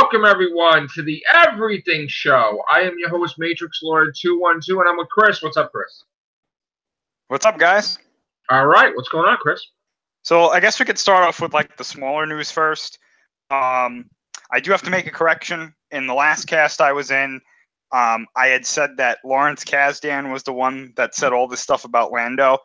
Welcome, everyone, to the Everything Show. I am your host, Matrix Lord 212, and I'm with Chris. What's up, Chris? What's up, guys? All right. What's going on, Chris? So I guess we could start off with like the smaller news first. I do have to make a correction. In the last cast I was in, I had said that Lawrence Kasdan was the one that said all this stuff about Lando.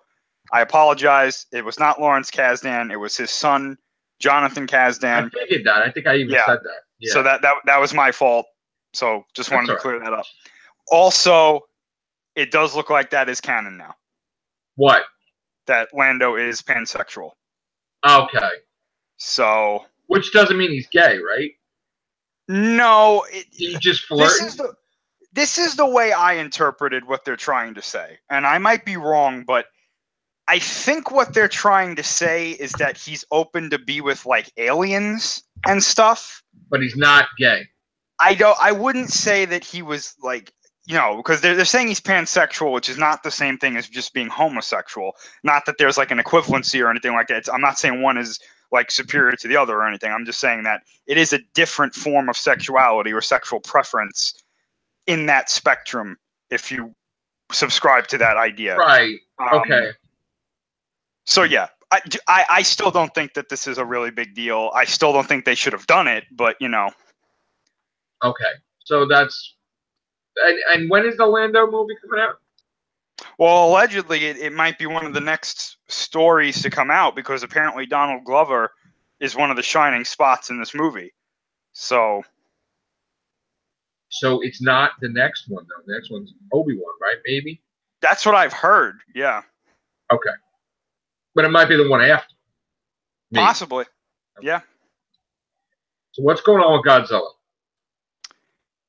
I apologize. It was not Lawrence Kasdan. It was his son, Jonathan Kasdan. I figured that. I think I even said that. Yeah. So that was my fault. So just wanted to clear that up. Also, it does look like that is canon now. What? That Lando is pansexual. Okay. So. Which doesn't mean he's gay, right? No. He just flirting? This is the way I interpreted what they're trying to say. And I might be wrong, but I think what they're trying to say is that he's open to be with like aliens and stuff. But he's not gay. I wouldn't say that he was like, because they're saying he's pansexual, which is not the same thing as just being homosexual. Not that there's like an equivalency or anything like that. I'm not saying one is like superior to the other or anything. I'm just saying that it is a different form of sexuality or sexual preference in that spectrum if you subscribe to that idea. Right. Okay. So yeah, I still don't think that this is a really big deal. I still don't think they should have done it, but Okay. So that's and when is the Lando movie coming out? Well, allegedly it might be one of the next stories to come out because apparently Donald Glover is one of the shining spots in this movie. So it's not the next one though. The next one's Obi-Wan, right? Maybe. That's what I've heard. Yeah. Okay. But it might be the one after. Maybe. Possibly. Okay. Yeah. So what's going on with Godzilla?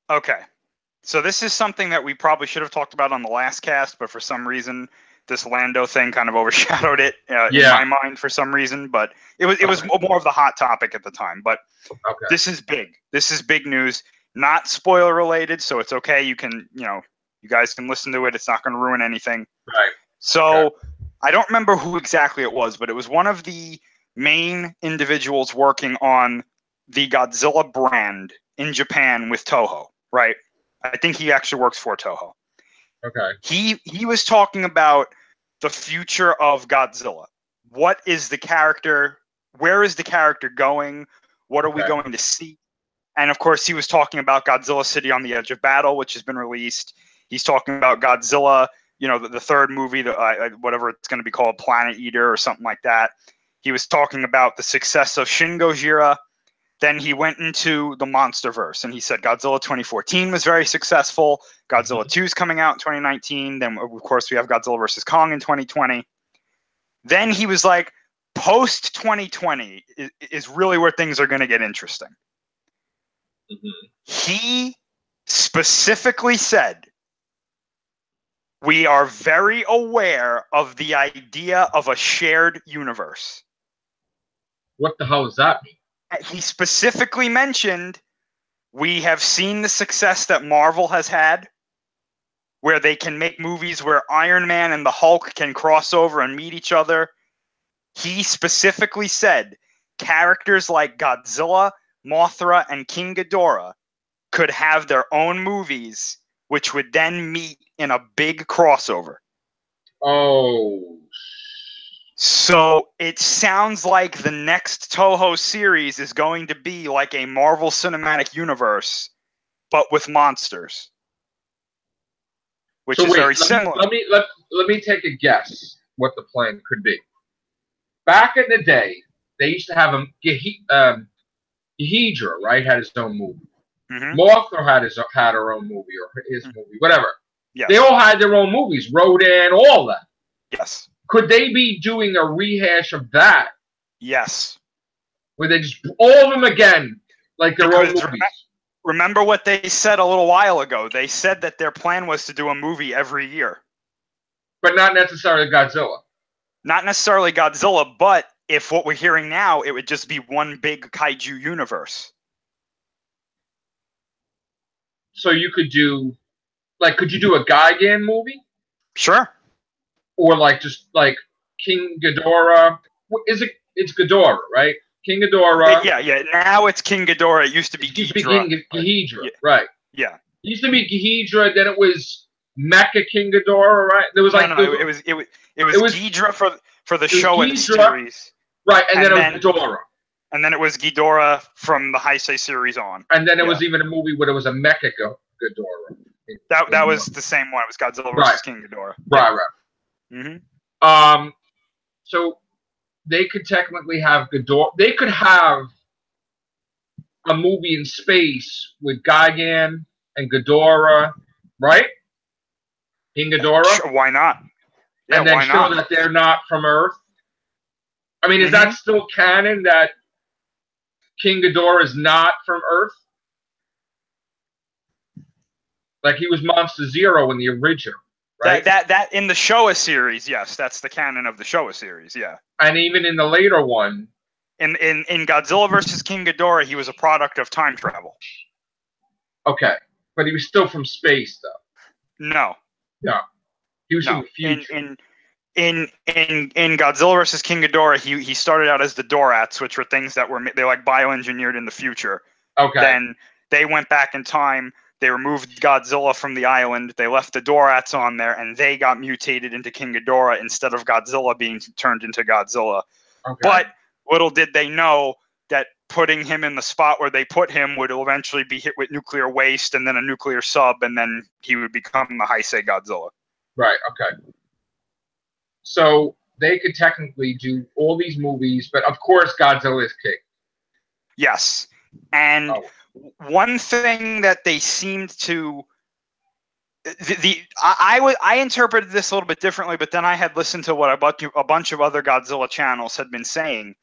Okay. So this is something that we probably should have talked about on the last cast, but for some reason this Lando thing kind of overshadowed it in my mind for some reason. But it was more of the hot topic at the time. But this is big. This is big news. Not spoiler related, so it's okay. You can, you guys can listen to it. It's not going to ruin anything. Right. So I don't remember who exactly it was, but it was one of the main individuals working on the Godzilla brand in Japan with Toho, right? I think he actually works for Toho. Okay. He was talking about the future of Godzilla. What is the character? Where is the character going? What are we going to see? And of course, he was talking about Godzilla City on the Edge of Battle, which has been released. He's talking about Godzilla, the third movie, whatever it's going to be called, Planet Eater or something like that. He was talking about the success of Shin Gojira. Then he went into the MonsterVerse, and he said Godzilla 2014 was very successful. Godzilla 2 is coming out in 2019. Then, of course, we have Godzilla vs. Kong in 2020. Then he was like, post-2020 is really where things are going to get interesting. Mm-hmm. He specifically said, we are very aware of the idea of a shared universe. What the hell does that mean? He specifically mentioned we have seen the success that Marvel has had where they can make movies where Iron Man and the Hulk can cross over and meet each other. He specifically said characters like Godzilla, Mothra, and King Ghidorah could have their own movies which would then meet in a big crossover. Oh. So it sounds like the next Toho series is going to be like a Marvel Cinematic Universe, but with monsters, which is very similar. Let me take a guess what the plan could be. Back in the day, they used to have Ghidorah, right? Had his own movie. Mm-hmm. Mothra had her own movie or his movie, whatever. Yes. They all had their own movies. Rodan, all that. Yes. Could they be doing a rehash of that? Yes. Where they just all of them again, like their own movies. Remember what they said a little while ago? They said that their plan was to do a movie every year. But not necessarily Godzilla. Not necessarily Godzilla, but if what we're hearing now, it would just be one big kaiju universe. So you could do, could you do a Gigan movie? Sure. Or just like King Ghidorah. It's Ghidorah, right? King Ghidorah. Yeah. Now it's King Ghidorah. It used to be Ghidorah. Ghidorah, Yeah. right. Yeah. It used to be Ghidorah, then it was Mecha King Ghidorah, right? There was it was Ghidorah for the Showa series. Right, and then it was Ghidorah. And then it was Ghidorah from the Heisei series on. And then there was even a movie where it was a Mecha Ghidorah. That was the same one. It was Godzilla versus King Ghidorah. Right. Mm-hmm. So they could technically have Ghidorah. They could have a movie in space with Gigan and Ghidorah, right? King Ghidorah. Why not? Yeah, and then show that they're not from Earth. I mean, is that still canon that King Ghidorah is not from Earth? Like he was Monster Zero in the original, right? That in the Showa series, yes, that's the canon of the Showa series, yeah. And even in the later one, in Godzilla versus King Ghidorah, he was a product of time travel. Okay, but he was still from space, though. No. He was from the future. In Godzilla versus King Ghidorah, he started out as the Dorats, which were things that they're like bioengineered in the future. Okay. Then they went back in time. They removed Godzilla from the island. They left the Dorats on there, and they got mutated into King Ghidorah instead of Godzilla being turned into Godzilla. Okay. But little did they know that putting him in the spot where they put him would eventually be hit with nuclear waste and then a nuclear sub, and then he would become the Heisei Godzilla. Right, okay. So they could technically do all these movies, but of course Godzilla is king. Yes. And one thing that they seemed to I interpreted this a little bit differently, but then I had listened to what a bunch of other Godzilla channels had been saying,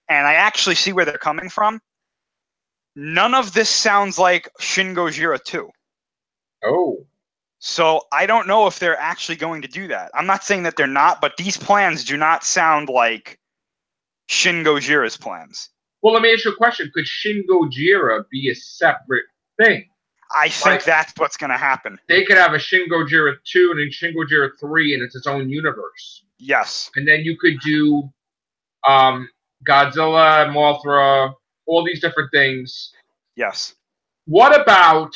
and I actually see where they're coming from. None of this sounds like Shin Gojira 2. Oh. So I don't know if they're actually going to do that. I'm not saying that they're not, but these plans do not sound like Shin Gojira's plans. Well, let me ask you a question. Could Shin Gojira be a separate thing? I think that's what's going to happen. They could have a Shin Gojira 2 and a Shin Gojira 3, and it's its own universe. Yes. And then you could do Godzilla, Mothra, all these different things. Yes. What about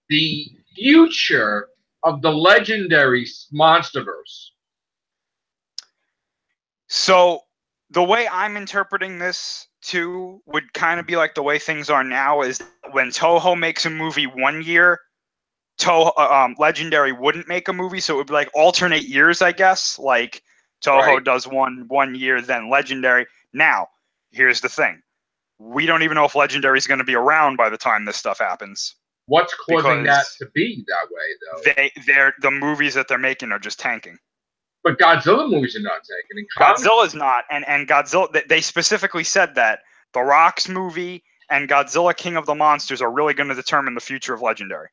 the future of the legendary Monsterverse? So the way I'm interpreting this too would kind of be like the way things are now is when Toho makes a movie one year, Legendary wouldn't make a movie, so it would be like alternate years, I guess. Like Toho does one year, then Legendary. Now, here's the thing. We don't even know if Legendary is going to be around by the time this stuff happens. What's causing that to be that way, though? The movies that they're making are just tanking. But Godzilla movies are not taking. Godzilla's not, and Godzilla. They specifically said that The Rock's movie and Godzilla King of the Monsters are really going to determine the future of Legendary.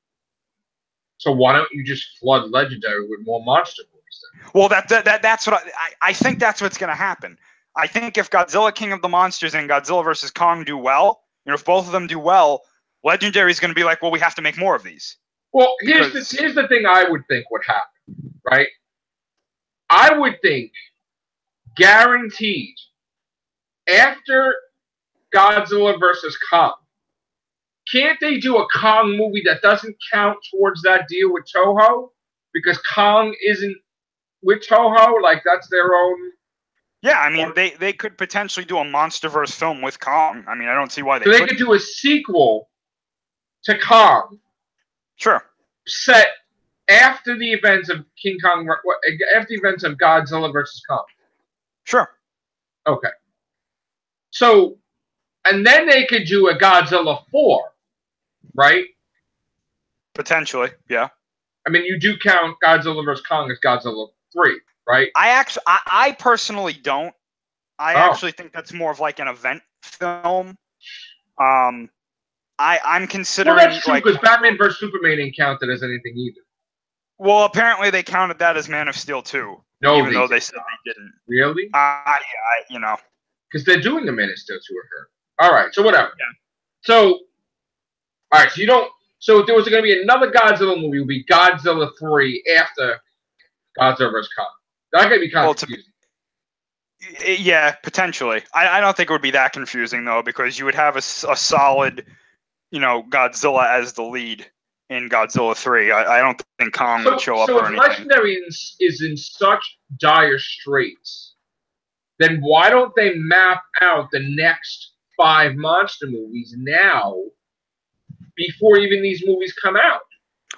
So why don't you just flood Legendary with more monster movies then? Well, that's what I think. That's what's going to happen. I think if Godzilla King of the Monsters and Godzilla vs. Kong do well, if both of them do well, Legendary is going to be like, well, we have to make more of these. Well, here's the thing I would think would happen, right? I would think, guaranteed, after Godzilla vs. Kong, can't they do a Kong movie that doesn't count towards that deal with Toho? Because Kong isn't with Toho, like that's their own... Yeah, I mean, they could potentially do a MonsterVerse film with Kong. I mean, I don't see why they couldn't. They could do a sequel to Kong. Sure. Set after the events of King Kong, after the events of Godzilla vs. Kong. Sure. Okay. So, and then they could do a Godzilla 4, right? Potentially, yeah. I mean, you do count Godzilla vs. Kong as Godzilla 3, right? I personally don't. I actually think that's more of like an event film. I'm considering... Well, that's true, because Batman vs. Superman ain't counted as anything either. Well, apparently they counted that as Man of Steel 2. No, even though they said they didn't. Really? Yeah, Because they're doing the Man of Steel 2 with her. All right, so whatever. Yeah. So, all right, so you don't... So if there was going to be another Godzilla movie, it would be Godzilla 3 after Godzilla vs. Kong. That could be kind of confusing. Yeah, potentially. I don't think it would be that confusing though, because you would have a solid, Godzilla as the lead in Godzilla 3. I don't think Kong would show up or anything. So if Legendary is in such dire straits, then why don't they map out the next 5 monster movies now before even these movies come out?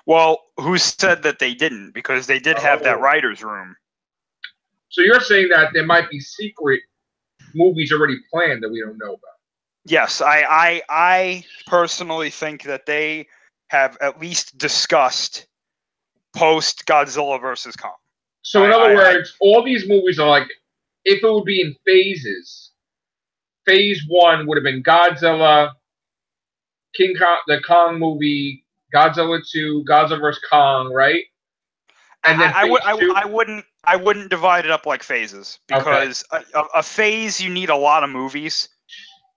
Well, who said that they didn't? Because they did have that writer's room. So you're saying that there might be secret movies already planned that we don't know about? Yes, I personally think that they have at least discussed post Godzilla versus Kong. So in other words, all these movies are like, if it would be in phases, phase 1 would have been Godzilla, King Kong, the Kong movie, Godzilla 2, Godzilla vs. Kong, right? And then I wouldn't divide it up like phases, because a phase, you need a lot of movies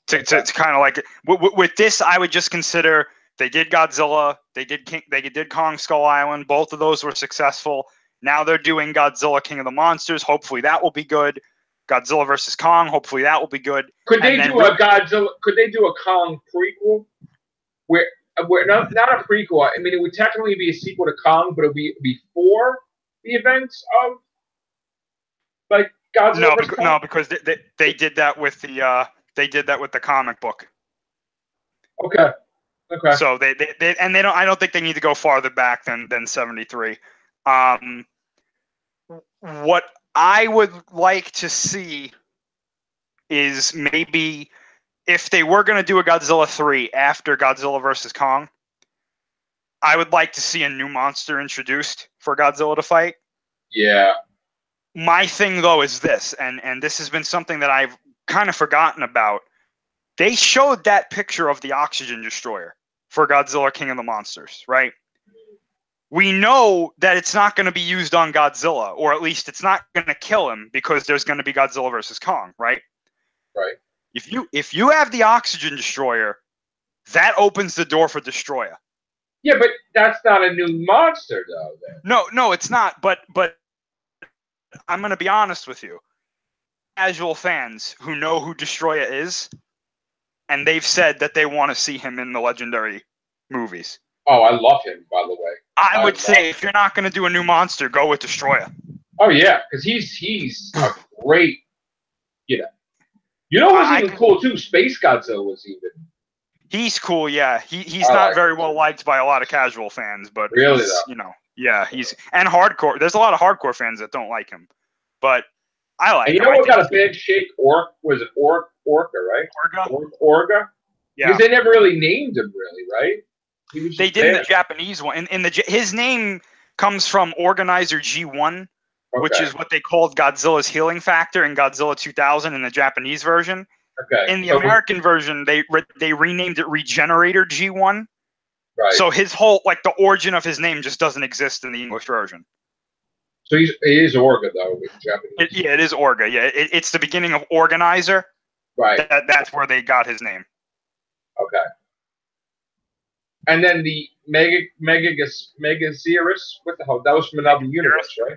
to kind of like with this. I would just consider they did Godzilla, they did Kong Skull Island. Both of those were successful. Now they're doing Godzilla King of the Monsters. Hopefully that will be good. Godzilla versus Kong. Hopefully that will be good. Could they do a Godzilla? Could they do a Kong prequel? Where not a prequel. I mean, it would technically be a sequel to Kong, but it would be before the events of like Godzilla versus Kong? No, because they did that with the comic book. Okay. So they don't. I don't think they need to go farther back than 73. What I would like to see is maybe if they were going to do a Godzilla 3 after Godzilla vs. Kong, I would like to see a new monster introduced for Godzilla to fight. Yeah. My thing, though, is this, and this has been something that I've kind of forgotten about. They showed that picture of the oxygen destroyer for Godzilla King of the Monsters, right? We know that it's not going to be used on Godzilla, or at least it's not going to kill him, because there's going to be Godzilla versus Kong, right? Right. If you have the oxygen destroyer, that opens the door for Destroyer. Yeah, but that's not a new monster, though. Then. No, it's not. But I'm going to be honest with you. Casual fans who know who Destroyer is, and they've said that they want to see him in the Legendary movies. Oh, I love him, by the way. I would say if you're not going to do a new monster, go with Destroyer. Oh yeah, because he's a great, You know who's even cool too? Space Godzilla was even. He's cool, yeah. He's not very well liked by a lot of casual fans, but really, he's and hardcore. There's a lot of hardcore fans that don't like him, but I like him. You know what got a bad shake? Was it Orca, right? Orga. Yeah. Because they never really named him, really, right? They did in the Japanese one. His name comes from Organizer G1, which is what they called Godzilla's healing factor in Godzilla 2000 in the Japanese version. Okay. In the American version, they renamed it Regenerator G1. Right. So his whole the origin of his name just doesn't exist in the English version. So it is Orga though in Japanese. It is Orga. Yeah, it's the beginning of Organizer. Right. That's where they got his name. Okay. And then the Megazeus, what the hell? That was from another universe, right?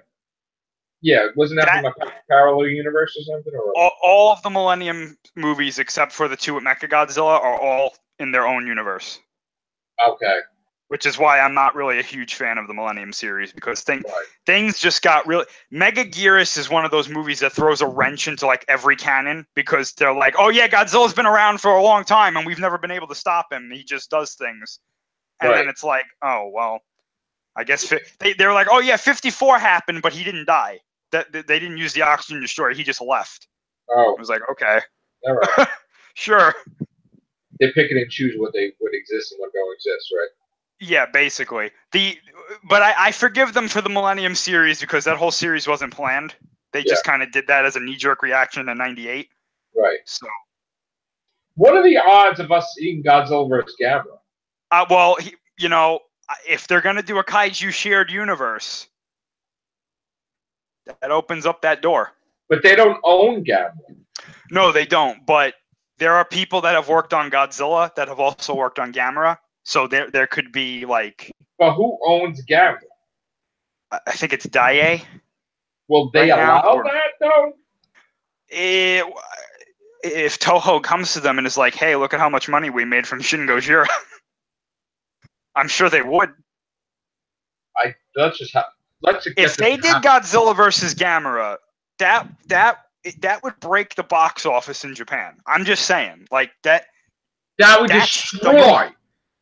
Yeah, wasn't that from a parallel universe or something? Or all of the Millennium movies, except for the two with Mechagodzilla, are all in their own universe. Okay. Which is why I'm not really a huge fan of the Millennium series, because things just got really. Megagearus is one of those movies that throws a wrench into every canon, because they're like, oh yeah, Godzilla's been around for a long time and we've never been able to stop him. He just does things. And then it's like, oh, well, I guess they're like, oh yeah, 54 happened, but he didn't die. That they didn't use the oxygen destroyer. He just left. Oh. I was like, okay. All right. Sure. They pick and choose what exists and what don't exist, right? Yeah, basically. But I forgive them for the Millennium series, because that whole series wasn't planned. They just kind of did that as a knee-jerk reaction in '98. Right. So. What are the odds of us seeing Godzilla vs. Gamera? Well, if they're going to do a kaiju shared universe, that opens up that door. But they don't own Gamera. No, they don't. But there are people that have worked on Godzilla that have also worked on Gamera. So there could be But who owns Gamera? I think it's Daiei. Will they allow that though? if Toho comes to them and is like, "Hey, look at how much money we made from Shin Gojira," I'm sure they would. If they did Godzilla versus Gamera, that would break the box office in Japan. I'm just saying, like that. That would destroy.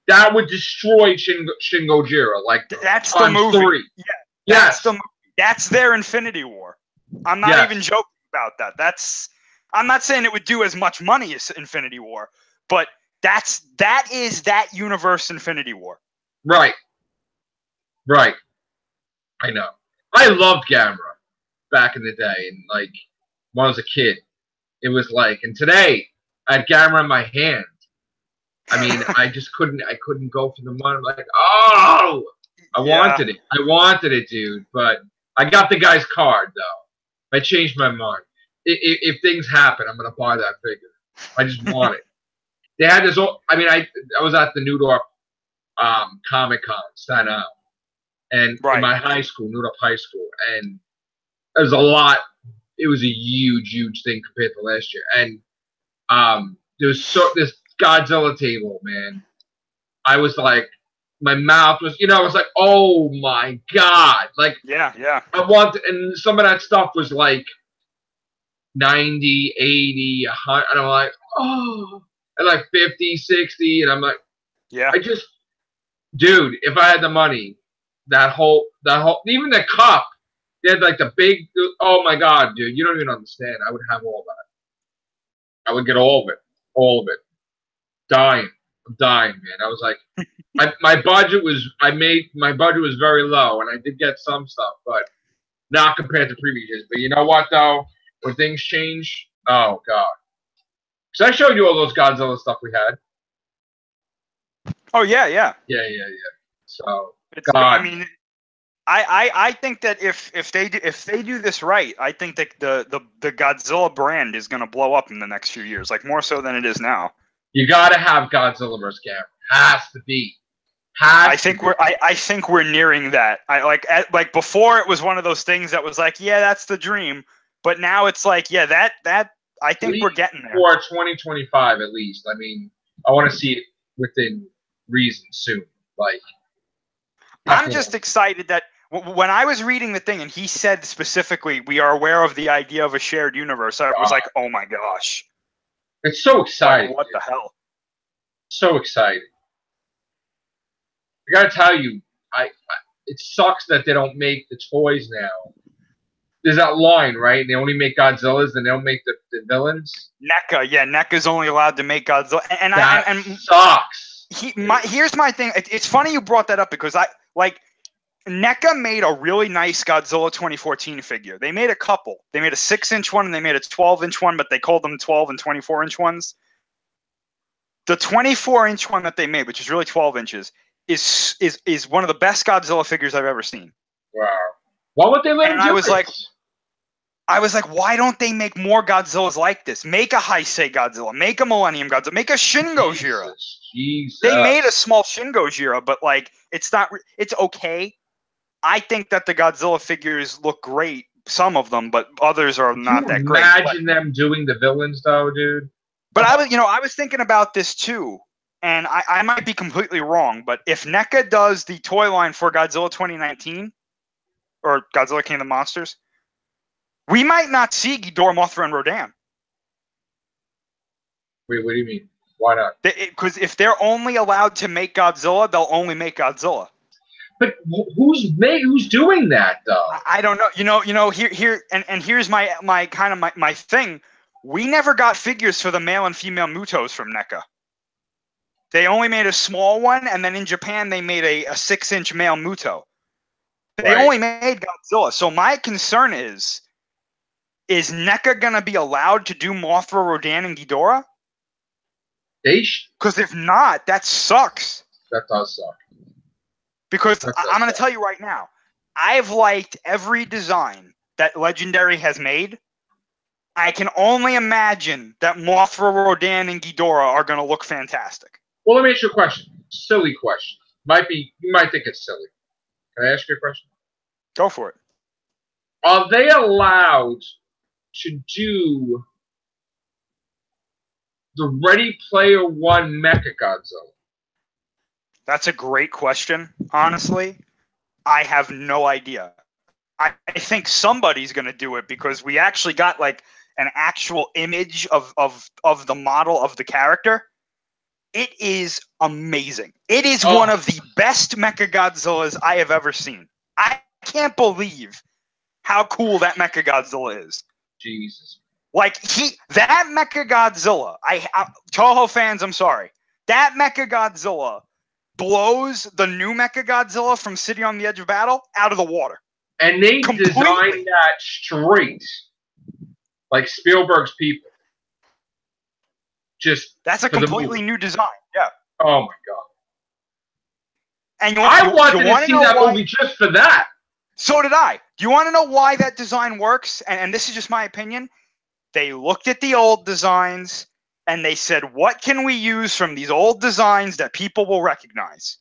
That would destroy Shin Gojira. Like that's the movie. 3. Yeah, yes. That's their Infinity War. I'm not even joking about that. I'm not saying it would do as much money as Infinity War, but that is that universe Infinity War. Right. Right. I know. I loved Gamera back in the day, and like when I was a kid, it was like. And today, I had Gamera in my hand. I mean, I just couldn't. I couldn't go for the money. I'm like, oh, I wanted it, dude. But I got the guy's card though. I changed my mind. If things happen, I'm gonna buy that figure. I just want it. They had this. I mean, I was at the New York Comic-Con, Staten Island. And in my high school, New York High School, and it was a lot. It was a huge thing compared to last year. And there was this Godzilla table, man. I was like, my mouth was, I was like, oh my god, like yeah. I wanted, and some of that stuff was like 90, 80, 100, and I'm like, oh, and like 50, 60, and I'm like, yeah. Dude, if I had the money. That whole, even the cup, they had like the big, oh my god, dude, you don't even understand. I would have all that. I would get all of it. I'm dying, man. I was like, my budget was very low, and I did get some stuff, but not compared to previous years. But you know what, though? When things change, oh god. Because I showed you all those Godzilla stuff we had. Oh yeah. Yeah. So. I mean, I think that if they do this right, I think that the Godzilla brand is going to blow up in the next few years, like more so than it is now. You got to have Godzilla vs. Gamera. Has to be. I think we're nearing that. Like before, it was one of those things that was like, yeah, that's the dream, but now it's like, yeah, that I think we're getting there. For 2025 at least. I mean, I want to see it within reason soon. Like. I'm just excited that when I was reading the thing and he said specifically, we are aware of the idea of a shared universe, I was like, oh my gosh. It's so exciting. Like, what the hell? So exciting. I gotta tell you, it sucks that they don't make the toys now. There's that line, right? They only make Godzillas and they don't make the villains. NECA, yeah, NECA's only allowed to make Godzilla. And that sucks. Here's my thing. It's funny you brought that up because NECA made a really nice Godzilla 2014 figure. They made a couple. They made a 6-inch one and they made a 12-inch one, but they called them 12 and 24-inch ones. The 24-inch one that they made, which is really 12 inches, is one of the best Godzilla figures I've ever seen. Wow. Why would they let him do I was like, why don't they make more Godzillas like this? Make a Heisei Godzilla. Make a Millennium Godzilla. Make a Shin Gojira. Jesus. They made a small Shin Gojira, but like, it's okay. I think that the Godzilla figures look great, some of them, but others are not that great. Imagine them doing the villains, though, dude. But I was thinking about this too, and I might be completely wrong, but if NECA does the toy line for Godzilla 2019, or Godzilla King of the Monsters, we might not see Ghidorah, Mothra, and Rodan. Wait, what do you mean? Why not? Because if they're only allowed to make Godzilla, they'll only make Godzilla. But who's doing that though? I don't know. Here's my kind of my thing. We never got figures for the male and female Mutos from NECA. They only made a small one, and then in Japan they made a 6-inch male Muto. They only made Godzilla. So my concern is NECA gonna be allowed to do Mothra, Rodan, and Ghidorah? Because if not, that sucks. That does suck. Because I'm going to tell you right now, I've liked every design that Legendary has made. I can only imagine that Mothra, Rodan, and Ghidorah are going to look fantastic. Well, let me ask you a question. Silly question. You might think it's silly. Can I ask you a question? Go for it. Are they allowed to do the Ready Player One Mechagodzilla? That's a great question. Honestly, I have no idea. I think somebody's going to do it because we actually got like an actual image of the model of the character. It is amazing. It is one of the best Mechagodzillas I have ever seen. I can't believe how cool that Mechagodzilla is. Jesus. Like that Mechagodzilla, Toho fans, I'm sorry. That Mechagodzilla blows the new Mechagodzilla from City on the Edge of Battle out of the water. And they designed that straight, like Spielberg's people. That's a completely new design. Yeah. Oh my god. And I wanted to see that movie just for that. So did I. Do you want to know why that design works? And this is just my opinion. They looked at the old designs and they said, what can we use from these old designs that people will recognize?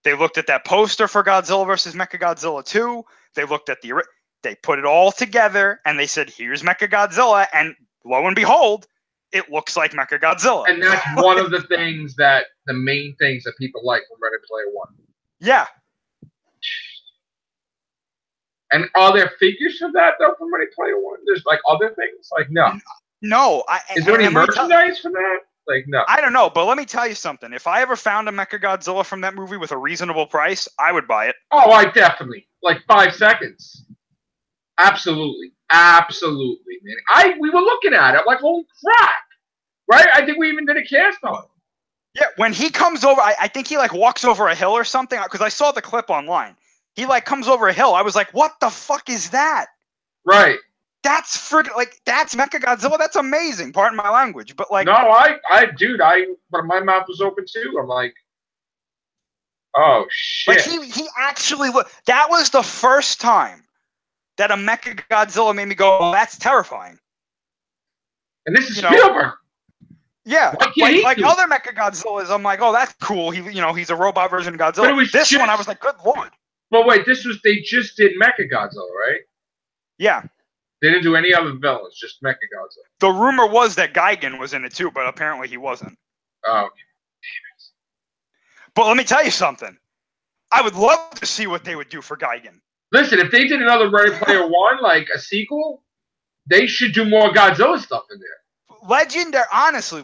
They looked at that poster for Godzilla vs. Mechagodzilla 2. They looked at they put it all together and they said, here's Mechagodzilla. And lo and behold, it looks like Mechagodzilla. And that's one of the things the main things that people like from Ready Player One. Yeah. And are there figures of that, though, from Ready Player One? There's, like, other things? Like, no. No. Is there any merchandise for that? Like, no. I don't know, but let me tell you something. If I ever found a Mechagodzilla from that movie with a reasonable price, I would buy it. Oh, I definitely. Like, 5 seconds. Absolutely. Absolutely, man. We were looking at it. I'm like, holy crap. Right? I think we even did a cast on it. Yeah, when he comes over, I think he, like, walks over a hill or something, because I saw the clip online. He, like, comes over a hill. I was like, what the fuck is that? Right. That's that's Mechagodzilla. That's amazing. Pardon my language, but like. No, but my mouth was open too. I'm like, oh shit. Like he actually that was the first time that a Mechagodzilla made me go, oh, that's terrifying. And this is Spielberg. Yeah, like other Mechagodzillas, I'm like, oh, that's cool. He's a robot version of Godzilla. But this one, I was like, good lord. But wait, they just did Mechagodzilla, right? Yeah. They didn't do any other villains, just Mechagodzilla. The rumor was that Gigan was in it too, but apparently he wasn't. Oh, okay. But let me tell you something. I would love to see what they would do for Gigan. Listen, if they did another Ready Player One, like a sequel, they should do more Godzilla stuff in there.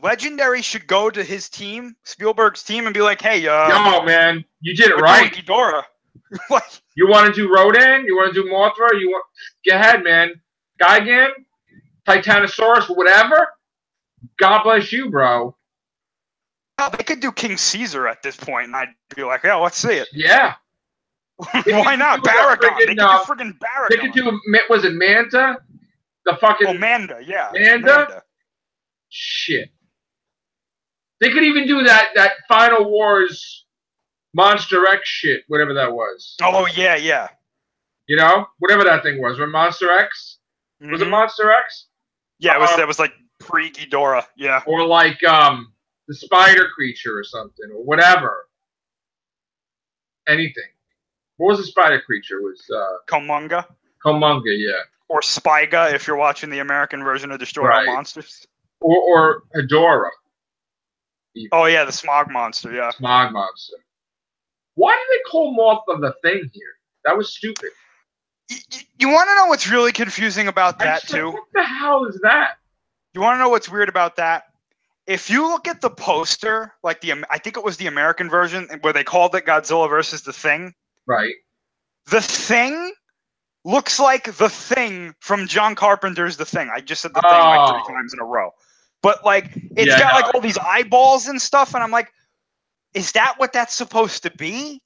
Legendary should go to his team, Spielberg's team, and be like, hey, yo, man, you did it right. Ghidorah. You want to do Rodan? You want to do Mothra? Go ahead, man. Gigan, Titanosaurus, whatever. God bless you, bro. Well, they could do King Caesar at this point, and I'd be like, yeah, let's see it. Yeah. Why not? Baragon. They could do friggin' Baragon. They could do, was it Manta? The fucking... Oh, Manda, yeah. Manda? Shit. They could even do that Final Wars Monster X shit, whatever that was. Oh, yeah, yeah. Whatever that thing was. Monster X? Mm-hmm. Was it Monster X? Yeah, that was like pre-Ghidorah, yeah. Or like the spider creature or something, or whatever. Anything. What was the spider creature? It was Komunga. Komunga, yeah. Or Spyga, if you're watching the American version of Destroy All Monsters. Or Hedorah. Oh, yeah, the Smog Monster, yeah. Smog Monster. Why do they call Mothra the Thing here? That was stupid. You want to know what's really confusing about that, too? What the hell is that? You want to know what's weird about that? If you look at the poster, like I think it was the American version, where they called it Godzilla versus the Thing. Right. The Thing looks like the Thing from John Carpenter's The Thing. I just said the Thing like 3 times in a row. But, like, it's got, like, all these eyeballs and stuff, and I'm like, is that what that's supposed to be?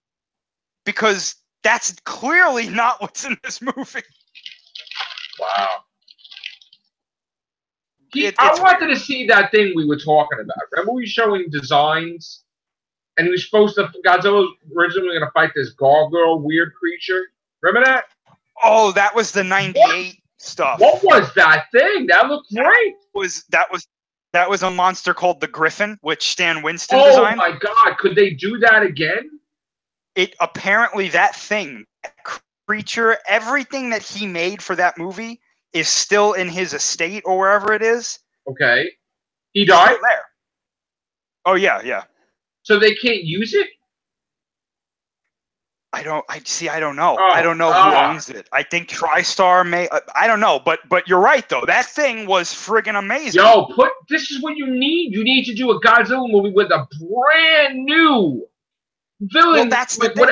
Because that's clearly not what's in this movie. Wow. I wanted to see that thing we were talking about. Remember we were showing designs? And he was Godzilla was originally going to fight this gargoyle weird creature. Remember that? Oh, that was the 98 stuff. What was that thing? That looked great. That was a monster called the Griffin, which Stan Winston designed. Oh my God. Could they do that again? Apparently that thing, that creature, everything that he made for that movie is still in his estate or wherever it is. Okay. He died? Still there. Oh, yeah. So they can't use it? I don't know. Oh, I don't know who owns it. I think TriStar may. I don't know, but you're right though. That thing was friggin' amazing. Yo, this is what you need. You need to do a Godzilla movie with a brand new villain. Well, that's the thing.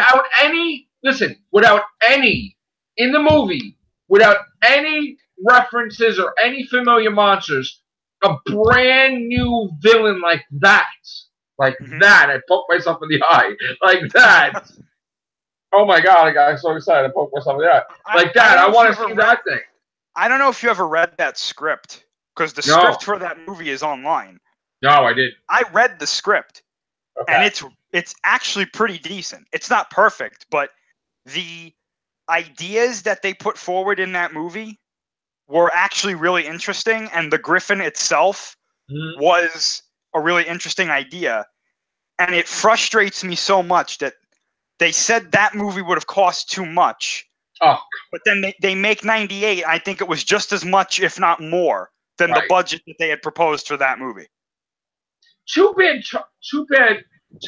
Without any in the movie, without any references or any familiar monsters, a brand new villain like that. Like that. I poked myself in the eye. Like that. Oh my god, I got so excited. I poked myself in the eye. Like that. I want to see that thing. I don't know if you ever read that script, because the script for that movie is online. No, I didn't. I read the script, and it's actually pretty decent. It's not perfect, but the ideas that they put forward in that movie were actually really interesting, and the Griffin itself was a really interesting idea. And it frustrates me so much that they said that movie would have cost too much. Oh. But then they make 98. I think it was just as much, if not more, than the budget that they had proposed for that movie. Too bad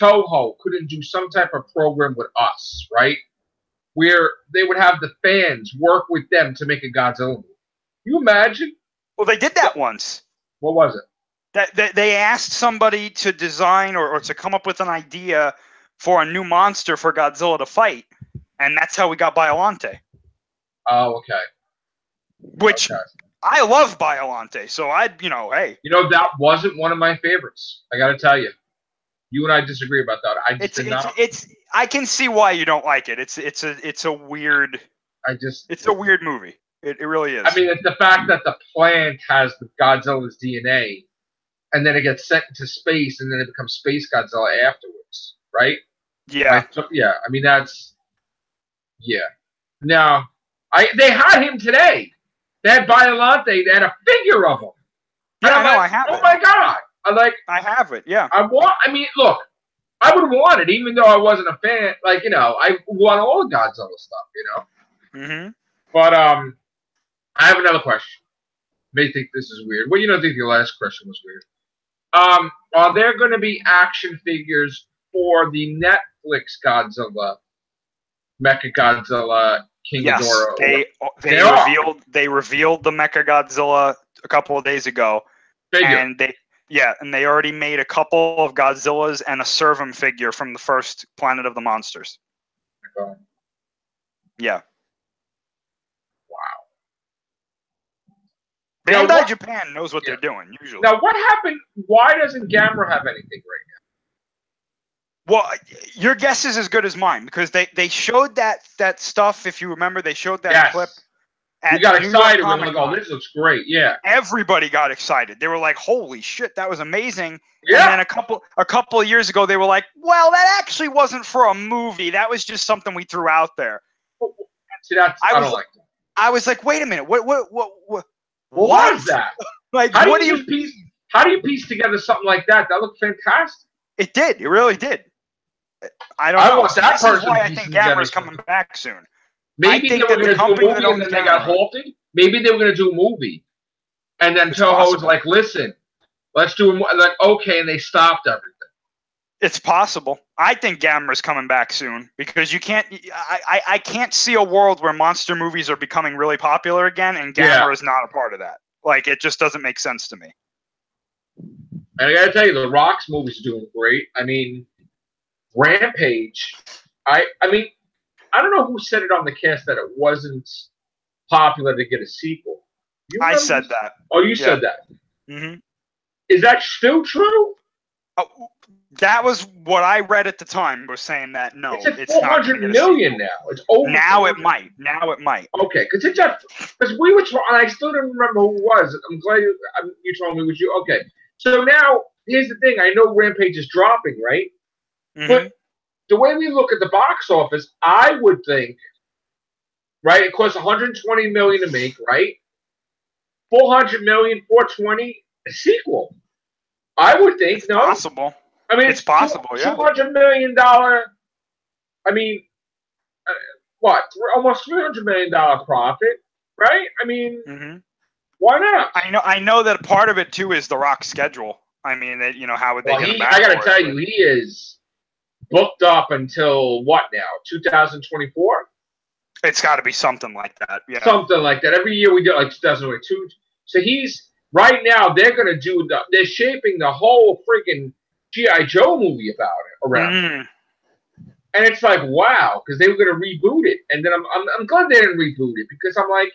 Toho couldn't do some type of program with us, right? Where they would have the fans work with them to make a Godzilla movie. You imagine? Well, they did that once. What was it? That they asked somebody to design or to come up with an idea for a new monster for Godzilla to fight, and that's how we got Biollante. Oh, okay. Which I love Biollante, so hey. You know, that wasn't one of my favorites. I got to tell you. You and I disagree about that. I can see why you don't like it. It's a weird. It's a weird movie. It really is. I mean, it's the fact that the plant has the Godzilla's DNA, and then it gets sent into space, and then it becomes Space Godzilla afterwards, right? Yeah. I mean, that's. Yeah. Now, they had him today. They had Biollante. They had a figure of him. Yeah, I have it. Oh my god! I have it. Yeah. I mean, look. I would want it, even though I wasn't a fan. Like, I want all the Godzilla stuff. Mm-hmm. But I have another question. You may think this is weird. Well, you don't think the last question was weird. Are there going to be action figures for the Netflix Godzilla, Mechagodzilla, King Ghidorah? They revealed the Mechagodzilla a couple of days ago, and they already made a couple of Godzillas and a Servum figure from the first Planet of the Monsters. Okay. Yeah. Wow. Bandai Japan knows what they're doing usually. Now, what happened? Why doesn't Gamera have anything right now? Well, your guess is as good as mine, because they showed that stuff. If you remember, they showed that clip. We got excited. We're like, "Oh, this looks great!" Yeah. Everybody got excited. They were like, "Holy shit, that was amazing!" Yeah. And then a couple of years ago, they were like, "Well, that actually wasn't for a movie. That was just something we threw out there." See, I don't like that. I was like, "Wait a minute, what was that? Like, how do you piece together something like that? That looked fantastic. It did. It really did. I don't know. Want that this person is why I think Gamera's coming back soon. Maybe they were going to do a movie and then they got halted. Maybe they were going to do a movie, and then Toho was like, "Listen, let's do a like okay," and they stopped everything. It's possible. I think Gamera's coming back soon, because you can't. I can't see a world where monster movies are becoming really popular again, and Gamera is not a part of that. Like, it just doesn't make sense to me. And I got to tell you, the Rock's movies are doing great. I mean, Rampage. I mean, I don't know who said it on the cast that it wasn't popular to get a sequel. I said that. Oh, you said that. Mm-hmm. Is that still true? That was what I read at the time, was saying that no, it's not 400 million now. It's over. Now it might. Okay, because we were trying. I still don't remember who it was. I'm glad you told me it was you. Okay, so now here's the thing. I know Rampage is dropping, right? Mm-hmm. But the way we look at the box office, I would think, right? It costs 120 million to make, right? 400 million, 420, a sequel. I would think it's possible. I mean, it's possible. $200 million. I mean, what? Almost $300 million profit. right? I mean, why not? I know that part of it too is The Rock's schedule. I mean, that how would they get him back? I got to tell you, he is booked up until what now? 2024. It's got to be something like that. Yeah, something like that. Every year we do like 2022. So he's right now. They're gonna do they're shaping the whole freaking G.I. Joe movie about it around it. And it's like, wow, because they were going to reboot it. And then I'm glad they didn't reboot it, because I'm like,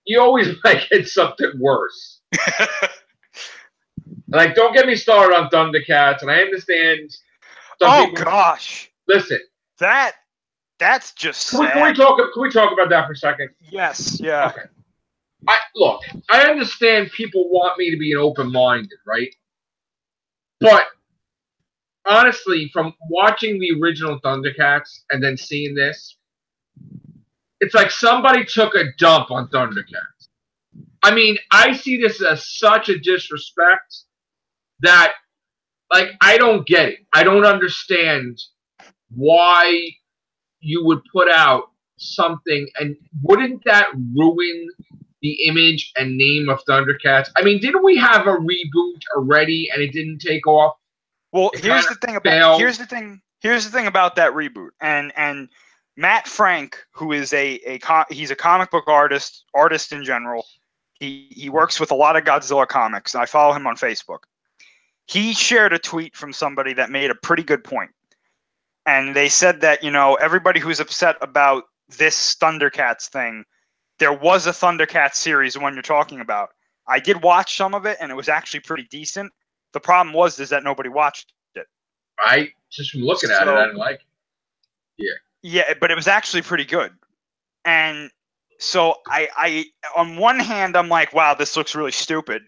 you always like get something worse. Like, don't get me started on Thundercats, and I understand. Gosh. Listen. That's just can we talk about that for a second? Yes, yeah. Okay. I understand people want me to be an open-minded, right? But honestly, from watching the original Thundercats and then seeing this, it's like somebody took a dump on Thundercats. I mean, I see this as such a disrespect that, like, I don't get it. I don't understand why you would put out something, and wouldn't that ruin the image and name of Thundercats? I mean, didn't we have a reboot already and it didn't take off? Well, here's the thing about that reboot, and Matt Frank, who is he's a comic book artist in general. He works with a lot of Godzilla comics, and I follow him on Facebook. He shared a tweet from somebody that made a pretty good point. And they said that, everybody who's upset about this Thundercats thing, there was a Thundercats series, the one you're talking about. I did watch some of it, and it was actually pretty decent. The problem is that nobody watched it. Just from looking at it, I didn't like it. Yeah. Yeah, but it was actually pretty good. And so I on one hand, I'm like, wow, this looks really stupid.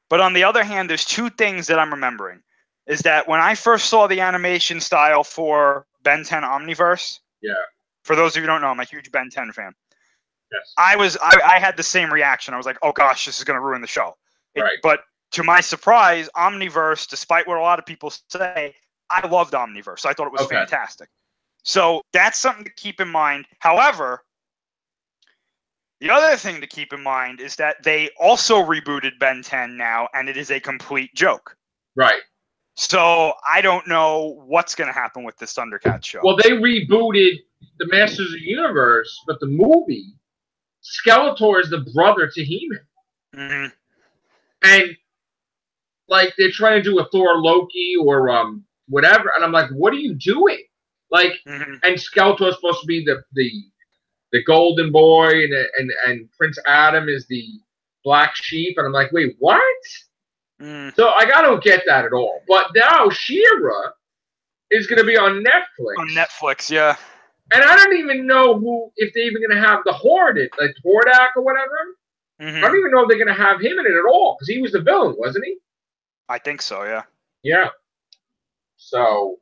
But on the other hand, there's two things that I'm remembering. Is that when I first saw the animation style for Ben 10 Omniverse? Yeah. For those of you who don't know, I'm a huge Ben 10 fan. Yes. I had the same reaction. I was like, oh gosh, this is going to ruin the show. Right. But to my surprise, Omniverse, despite what a lot of people say, I loved Omniverse. I thought it was fantastic. So that's something to keep in mind. However, the other thing to keep in mind is that they also rebooted Ben 10 now, and it is a complete joke. Right. So I don't know what's going to happen with this Thundercats show. Well, they rebooted the Masters of the Universe, but the movie, Skeletor is the brother to He-Man. Mm-hmm. And, like, they're trying to do a Thor Loki or whatever, and I'm like, what are you doing? Like, and Skeletor is supposed to be the golden boy, and Prince Adam is the black sheep, and I'm like, wait, what? So, like, I don't get that at all. But now She-Ra is going to be on Netflix. On Netflix, yeah. And I don't even know if they're even going to have the Hordak or whatever. I don't even know if they're going to have him in it at all, because he was the villain, wasn't he? I think so, yeah. Yeah. So,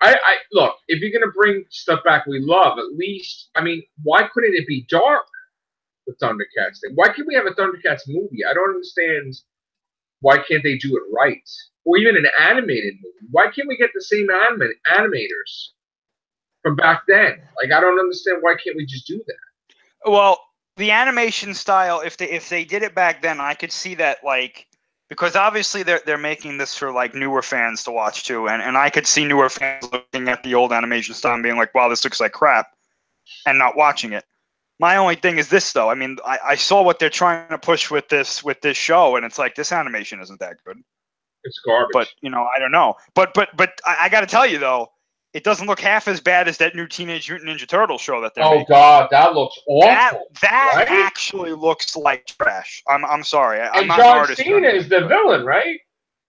I look, if you're going to bring stuff back we love, at least, I mean, why couldn't it be dark? The Thundercats thing. Why can't we have a Thundercats movie? I don't understand. Why can't they do it right? Or even an animated movie. Why can't we get the same animators from back then? Like, I don't understand. Why can't we just do that? Well, the animation style, if they did it back then, I could see that, like, because obviously they're making this for, like, newer fans to watch too, and I could see newer fans looking at the old animation style and being like, wow, this looks like crap, and not watching it. My only thing is this, though. I mean, I saw what they're trying to push with this show, and it's like, this animation isn't that good. It's garbage. But, I don't know. But I got to tell you, though, it doesn't look half as bad as that new Teenage Mutant Ninja Turtles show that they're making. Oh, God, that looks awful. That right? actually looks like trash. I'm sorry. I'm not John an artist. Cena is the villain, right?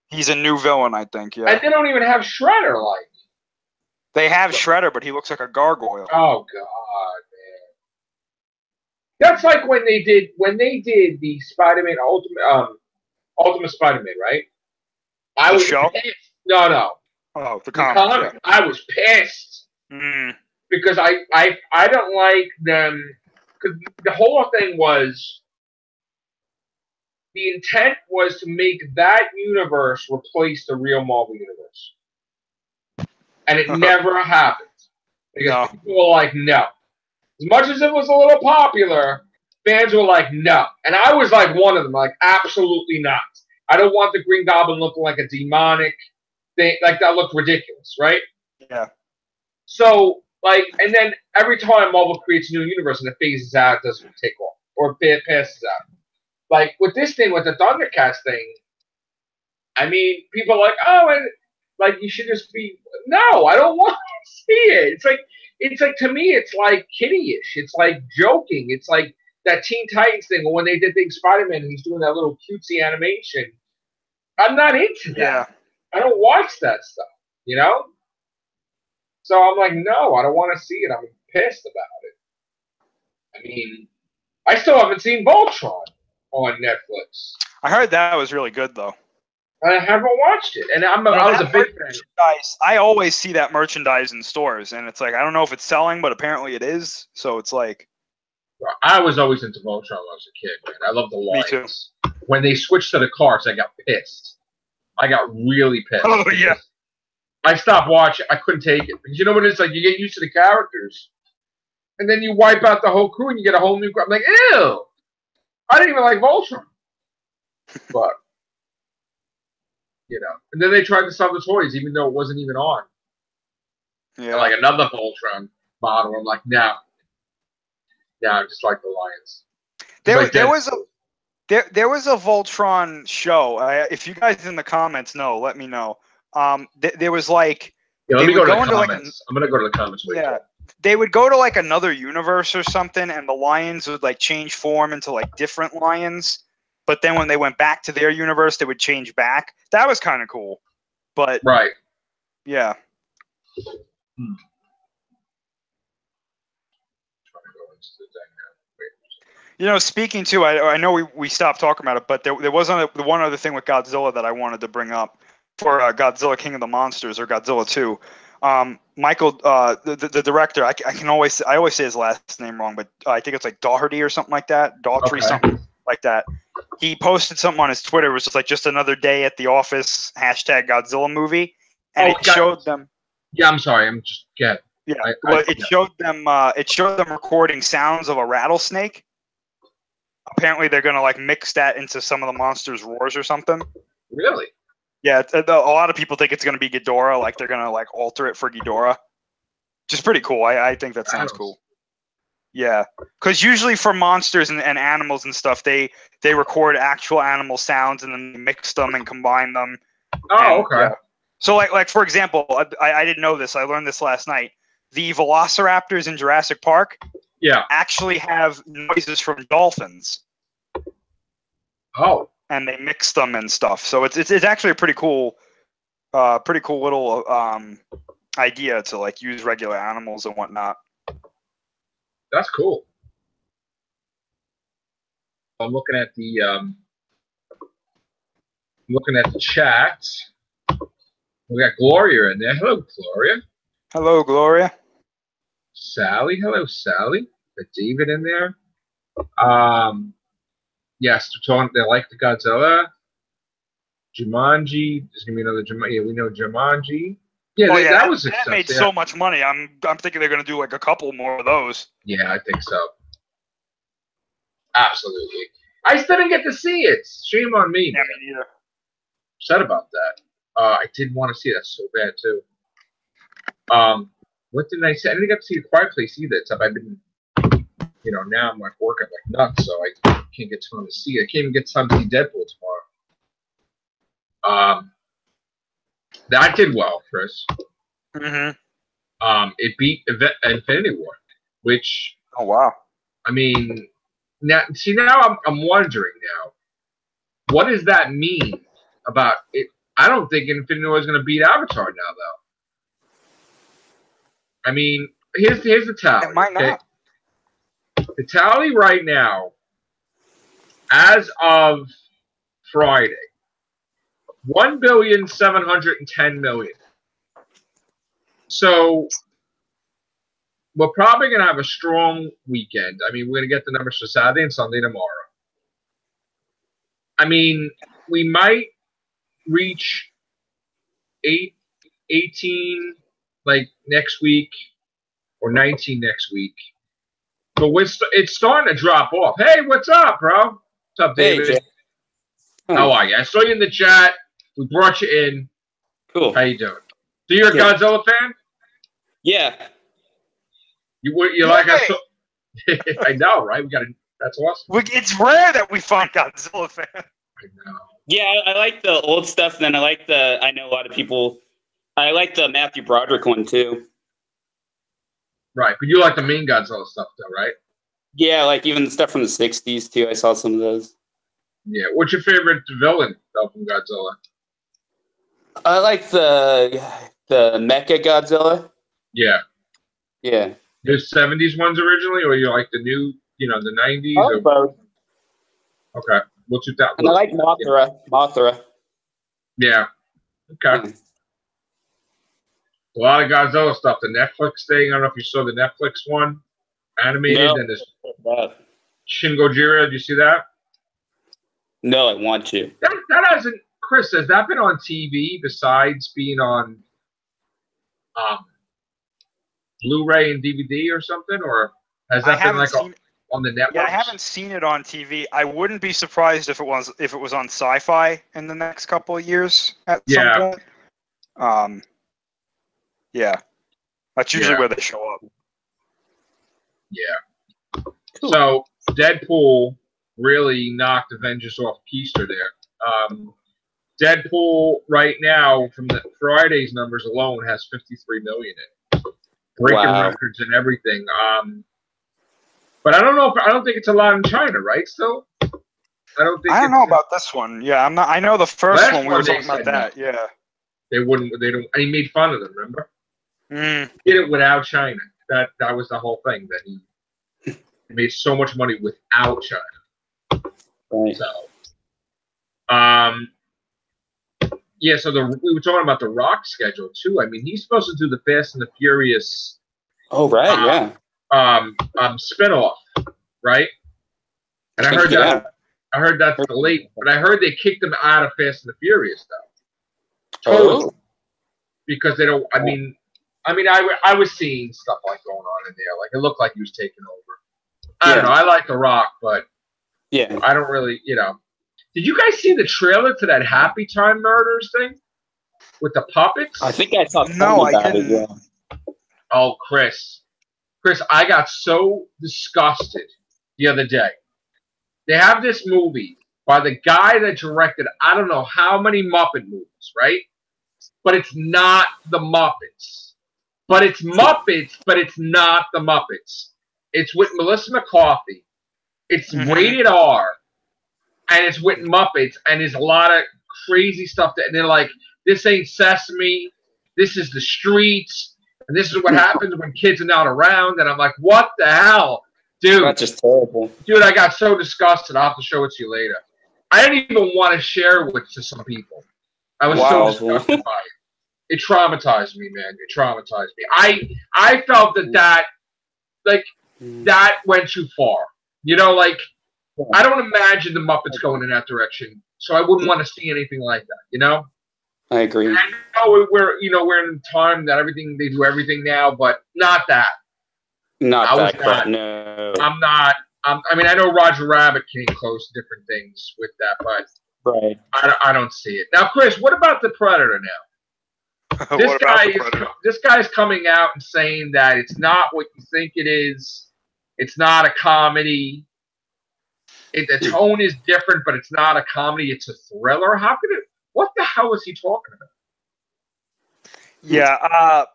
He's a new villain, I think, yeah. And they don't even have Shredder, like. They have Shredder, but he looks like a gargoyle. Oh, God. That's like when they did the Spider-Man Ultimate Spider-Man, right? I was pissed. No. Oh, the comic. Yeah. I was pissed because I don't like them, because the whole thing was, the intent was to make that universe replace the real Marvel universe, and it never happened because people were like, no. As much as it was a little popular, fans were like, no. And I was like one of them, like, absolutely not. I don't want the Green Goblin looking like a demonic thing. Like, that looked ridiculous, right? Yeah. So, like, and then every time Marvel creates a new universe and it phases out, it doesn't take off. Or it passes out. Like, with this thing, with the Thundercats thing, I mean, people are like, oh, and like, you should just be, no, I don't want to see it. It's like, to me, it's like kiddie-ish. It's like joking. It's like that Teen Titans thing when they did Big Spider-Man and he's doing that little cutesy animation. I'm not into that. Yeah. I don't watch that stuff, you know? So I'm like, no, I don't want to see it. I'm pissed about it. I mean, I still haven't seen Voltron on Netflix. I heard that was really good, though. I haven't watched it, and I was a big fan. I always see that merchandise in stores, and it's like, I don't know if it's selling, but apparently it is. So it's like, I was always into Voltron when I was a kid, man. I love the Lions. Me too. When they switched to the cars, I got pissed. I got really pissed. Oh yeah. I stopped watching. I couldn't take it because you know what it's like. You get used to the characters, and then you wipe out the whole crew, and you get a whole new crew. I'm like, ew. I didn't even like Voltron, but. You know, and then they tried to sell the toys, even though it wasn't even on. Yeah, and like another Voltron model. I'm like, no, I just like the Lions. There was a Voltron show. If you guys in the comments know, let me know. There was like, let me go to the comments. I'm gonna go to the comments. Yeah, they would go to like another universe or something, and the Lions would like change form into like different lions. But then when they went back to their universe, they would change back. That was kind of cool. But right, yeah. You know, speaking to, I know we stopped talking about it, but there was one other thing with Godzilla that I wanted to bring up for Godzilla King of the Monsters or Godzilla 2. Michael, the director, I always say his last name wrong, but I think it's like Doherty or something like that. Daughtry, something like that. He posted something on his Twitter. It was just like just another day at the office, #Godzilla movie. And it showed them. Yeah, I'm sorry. I'm just get. Yeah. It showed them. It showed them recording sounds of a rattlesnake. Apparently, they're gonna like mix that into some of the monsters' roars or something. Really? Yeah. A lot of people think it's gonna be Ghidorah. Like they're gonna like alter it for Ghidorah. Just pretty cool. I think that sounds cool. Yeah, because usually for monsters and animals and stuff, they record actual animal sounds and then they mix them and combine them. Oh, okay. Yeah. So like for example, I didn't know this. I learned this last night. The velociraptors in Jurassic Park, actually have noises from dolphins. Oh. And they mix them and stuff. So it's actually a pretty cool little idea to like use regular animals and whatnot. That's cool. I'm looking at the chat. We got Gloria in there. Hello, Gloria. Hello, Gloria. Sally. Hello, Sally. Got David in there. Yes, they like the Godzilla. Jumanji. There's gonna be another Jumanji. Yeah, we know Jumanji. Yeah, that was that made so much money. I'm thinking they're gonna do like a couple more of those. Yeah, I think so. Absolutely. I still didn't get to see it. Shame on me. Yeah, me neither. Upset about that. I did want to see that so bad too. What didn't I see? I didn't get to see The Quiet Place either. Except I've been, now I'm like working like nuts, so I can't get time to see it. I can't even get time to see Deadpool tomorrow. That did well, Chris. Mm-hmm. It beat Infinity War, which. Oh wow! I mean, now I'm wondering now, what does that mean about it? I don't think Infinity War is going to beat Avatar now, though. I mean, here's the tally. It might not. Okay? The tally right now, as of Friday, 1,710,000,000. So we're probably going to have a strong weekend. I mean, we're going to get the numbers for Saturday and Sunday tomorrow. I mean, we might reach 18 like next week or 19 next week. but it's starting to drop off. Hey, what's up, bro? What's up, David? Hey, how are you? I saw you in the chat. We brought you in. Cool. How you doing? So you're a Godzilla fan? Yeah. You like us? I know, right? That's awesome. It's rare that we find Godzilla fans. I know. Yeah, I like the old stuff, and then I know a lot of people. I like the Matthew Broderick one too. Right, but you like the main Godzilla stuff, though, right? Yeah, like even the stuff from the '60s too. I saw some of those. Yeah. What's your favorite villain though from Godzilla? I like the Mecha Godzilla. Yeah. Yeah. The '70s ones originally, or you like the new, the '90s? Both. Okay. What's your that? And I like Mothra. Yeah. Mothra. Yeah. Okay. A lot of Godzilla stuff. The Netflix thing. I don't know if you saw the Netflix one, animated, and this Shin Gojira. Did you see that? No, I want to. That hasn't. Chris, has that been on TV besides being on Blu-ray and DVD or something, or has that been like on the network? Yeah, I haven't seen it on TV. I wouldn't be surprised if it was on Sci-Fi in the next couple of years at some point. Yeah, that's usually where they show up. Yeah. Cool. So Deadpool really knocked Avengers off keister there. Deadpool right now, from the Friday's numbers alone, has 53 million in it, breaking records and everything. But I don't know. I don't think it's a lot in China, right? Still, I don't know about this one. Yeah, I'm not. I know the first one we were talking about that. Yeah, they wouldn't. They don't. And he made fun of them. Remember? He did it without China. That was the whole thing. That he made so much money without China. Right. So, yeah. So we were talking about the Rock schedule too. I mean, he's supposed to do the Fast and the Furious. Oh right, spinoff, right? And I heard that's delayed, but I heard they kicked him out of Fast and the Furious though. Totally. Because they don't. I mean, I was seeing stuff like going on in there. Like it looked like he was taking over. I don't know. I like The Rock, but I don't really. Did you guys see the trailer to that Happy Time Murders thing with the puppets? I think I saw something about it. Yeah. Oh, Chris, I got so disgusted the other day. They have this movie by the guy that directed I don't know how many Muppet movies, right? But it's not the Muppets. But it's Muppets, but it's not the Muppets. It's with Melissa McCarthy. It's rated R. And it's with Muppets. And there's a lot of crazy stuff. And they're like, this ain't Sesame. This is the streets. And this is what happens when kids are not around. And I'm like, what the hell? Dude. That's just terrible. Dude, I got so disgusted. I'll have to show it to you later. I didn't even want to share it to some people. I was so disgusted by it. It traumatized me, man. It traumatized me. I felt that went too far. I don't imagine the Muppets going in that direction. So I wouldn't want to see anything like that, I agree. And I know we're in a time that they do everything now, but not that. Not that crap, no. I'm not. I mean, I know Roger Rabbit came close to different things with that, but I don't see it. Now, Chris, what about the Predator now? This guy's coming out and saying that it's not what you think it is. It's not a comedy. The tone is different, but it's not a comedy. It's a thriller. How could it? What the hell is he talking about? Yeah,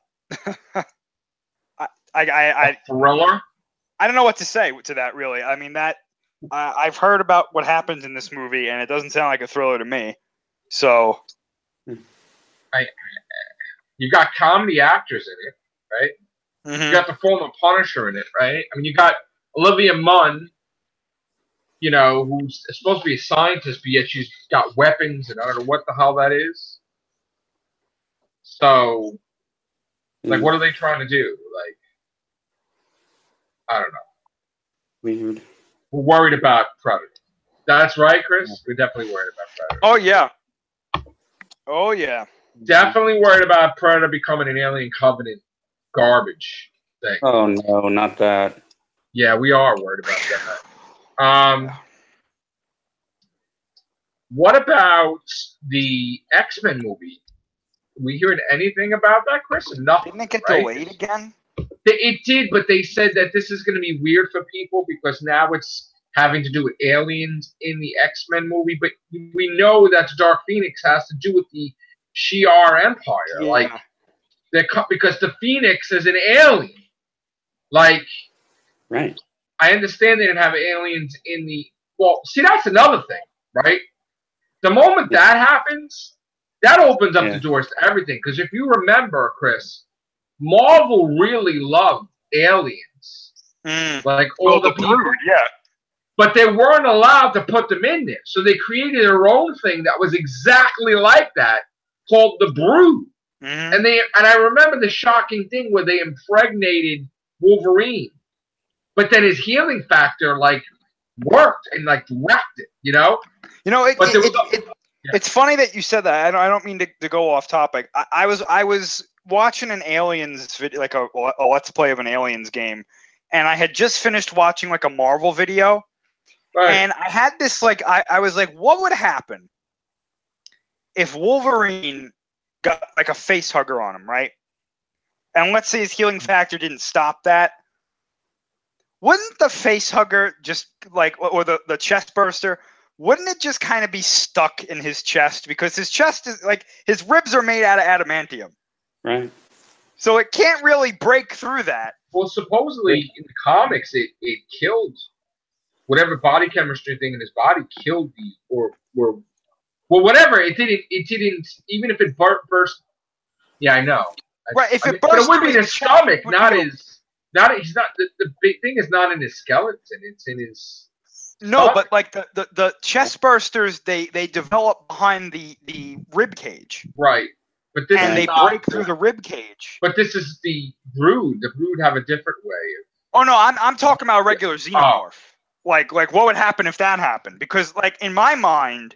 a thriller. I don't know what to say to that. Really, I mean that I've heard about what happens in this movie, and it doesn't sound like a thriller to me. So, you got comedy actors in it, right? You got the former Punisher in it, right? I mean, you got Olivia Munn, who's supposed to be a scientist, but yet she's got weapons, and I don't know what the hell that is. So, what are they trying to do? I don't know. Weird. We're worried about Predator. That's right, Chris? We're definitely worried about Predator. Oh, yeah. Oh, yeah. Definitely worried about Predator becoming an Alien Covenant garbage thing. Oh, no, not that. Yeah, we are worried about that. What about the X-Men movie? We heard anything about that, Chris? Nothing. Didn't it get right? delayed again? It did, but they said that this is going to be weird for people because now it's having to do with aliens in the X-Men movie. But we know that the Dark Phoenix has to do with the Shi'ar Empire. Yeah. Like, because the Phoenix is an alien. Like, right. I understand they didn't have aliens in the... Well, see, that's another thing, right? The moment that happens, that opens up the doors to everything. Because if you remember, Chris, Marvel really loved aliens. Like all the people. Brood, yeah. But they weren't allowed to put them in there. So they created their own thing that was exactly like that, called the Brood. And I remember the shocking thing where they impregnated Wolverine. But then his healing factor, like, worked and, like, wrecked it, you know? It's funny that you said that. I don't mean to go off topic. I was watching an Aliens video, like a Let's Play of an Aliens game, and I had just finished watching like a Marvel video, and I had this like I was like, what would happen if Wolverine got like a face hugger on him, right? And let's say his healing factor didn't stop that. Wouldn't the face hugger just like, or the chest burster, wouldn't it just kind of be stuck in his chest? Because his chest is like, his ribs are made out of adamantium. Right. So it can't really break through that. Well, supposedly in the comics, it killed whatever body chemistry thing in his body killed well, whatever. It didn't, even if it burst. Yeah, I know. Right. If it burst, but it would be in his stomach, not his. He's not. The big thing is not in his skeleton. It's in his. No, but like the chest bursters, they develop behind the rib cage. Right. But this and they break through the rib cage. But this is the Brood. The Brood have a different way. Oh no, I'm talking about a regular xenomorph. Like what would happen if that happened? Because like in my mind,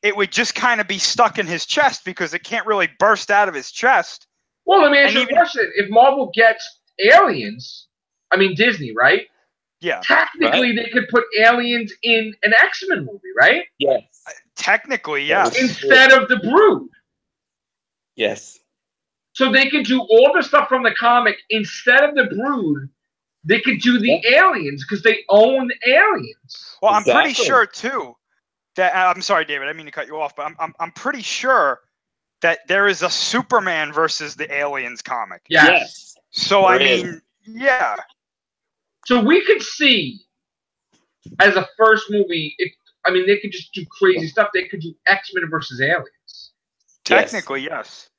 it would just kind of be stuck in his chest because it can't really burst out of his chest. Well, let me ask you a question. If Marvel gets aliens, I mean Disney, right? Yeah. Technically, they could put aliens in an X-Men movie, right? Yes. Technically, yes. Instead of the Brood. Yes. So they could do all the stuff from the comic instead of the Brood. They could do the aliens because they own aliens. Well, I'm pretty sure too that I'm sorry, David. I didn't mean to cut you off, but I'm pretty sure that there is a Superman versus the Aliens comic. Yes. So I mean, yeah. So we could see as a first movie. They could just do crazy stuff. They could do X-Men versus aliens. Technically, yes.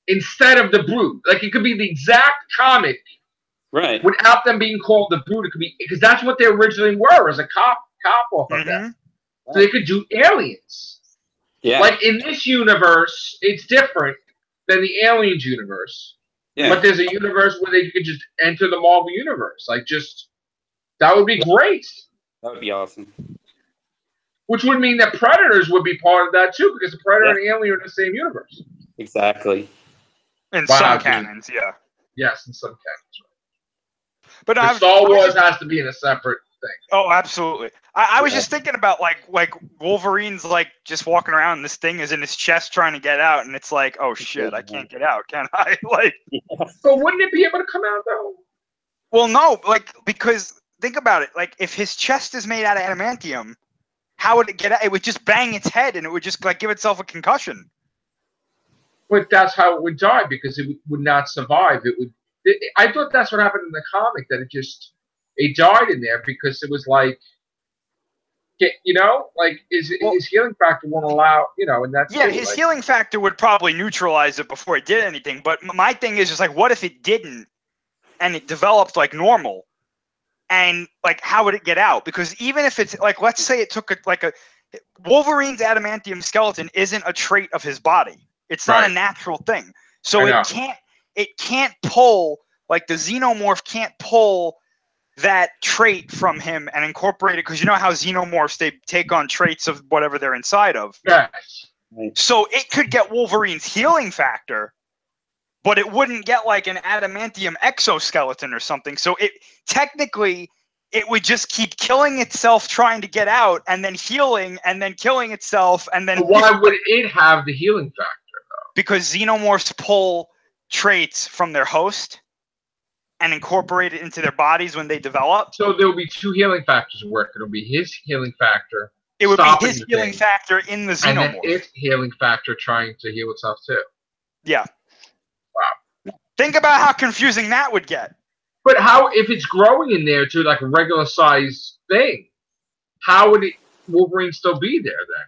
Instead of the Brood, like it could be the exact comic, right? Without them being called the Brood, it could be because that's what they originally were as a cop off of that. So they could do aliens. Yeah. Like in this universe, it's different than the Aliens universe. Yeah. But there's a universe where they could just enter the Marvel universe. Like that would be great. That would be awesome. Which would mean that Predators would be part of that too, because the Predator and Alien are in the same universe. Exactly. In some canons, yeah. Yes, in some canons. But Star Wars has to be in a separate thing. Oh, absolutely. I was just thinking about like Wolverine's like just walking around and this thing is in his chest trying to get out and it's like, oh shit, I can't get out, can I? Like So wouldn't it be able to come out though? Well no, like because think about it, like if his chest is made out of adamantium, how would it get out? It would just bang its head and it would just like give itself a concussion. But that's how it would die because it would not survive. I thought that's what happened in the comic, that it died in there because it was like, like his healing factor won't allow, and that's his healing factor would probably neutralize it before it did anything. But my thing is just like, what if it didn't and it developed like normal? And like, how would it get out? Because even if it's like, let's say it took a Wolverine's adamantium skeleton isn't a trait of his body. It's not a natural thing. So it can't pull, like the xenomorph can't pull that trait from him and incorporate it, because you know how xenomorphs, they take on traits of whatever they're inside of. Yes. So it could get Wolverine's healing factor, but it wouldn't get like an adamantium exoskeleton or something. So it technically it would just keep killing itself trying to get out, and then healing, and then killing itself, and then. But why would it have the healing factor though? Because xenomorphs pull traits from their host and incorporate it into their bodies when they develop. So there will be two healing factors at work. It'll be his healing factor. It would be his healing factor in the xenomorph. And then its healing factor trying to heal itself too. Yeah. Wow. Think about how confusing that would get. But how, if it's growing in there to like a regular size thing, how would Wolverine still be there then?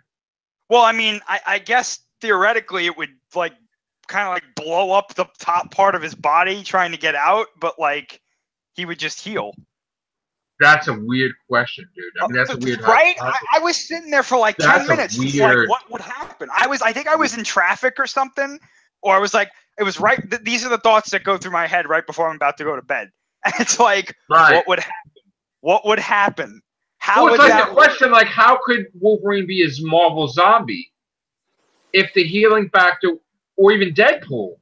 Well, I mean, I guess theoretically it would like kind of like blow up the top part of his body trying to get out, but like he would just heal. That's a weird question, dude. I mean, that's a weird. Right? I was sitting there for like 10 minutes. Just like, what would happen? I think I was in traffic or something, or I was like, it was right. These are the thoughts that go through my head right before I'm about to go to bed. And it's like, what would happen? What would happen? How would that the question, like, how could Wolverine be his Marvel zombie if the healing factor, or even Deadpool?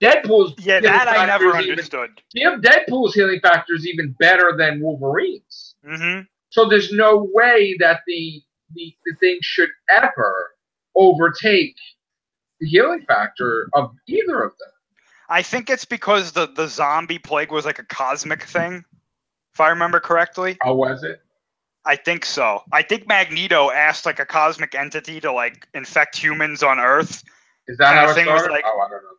Deadpool's that I never understood. Deadpool's healing factor is even better than Wolverine's. Mm-hmm. So there's no way that the thing should ever overtake the healing factor of either of them. I think it's because the zombie plague was like a cosmic thing, if I remember correctly. Oh, was it? I think so. I think Magneto asked like a cosmic entity to like infect humans on Earth. Is that how it started? Like, oh, I don't know.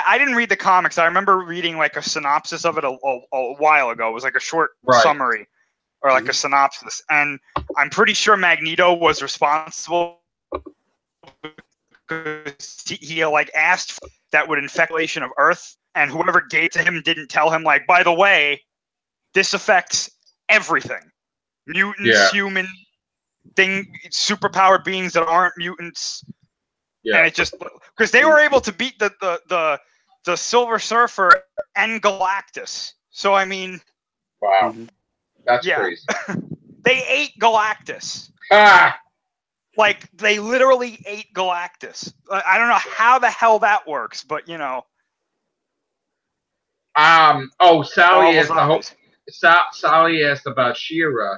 I didn't read the comics. I remember reading like a synopsis of it a while ago. It was like a short summary or like a synopsis. And I'm pretty sure Magneto was responsible because he like asked that would infect the population of Earth, and whoever gave it to him didn't tell him, like, by the way, this affects everything. Mutants, human, superpowered beings that aren't mutants. Yeah. And it just, because they were able to beat the Silver Surfer and Galactus. So I mean, wow, that's crazy. They ate Galactus. Like they literally ate Galactus. I don't know how the hell that works, but you know. Sally asked about She-Ra.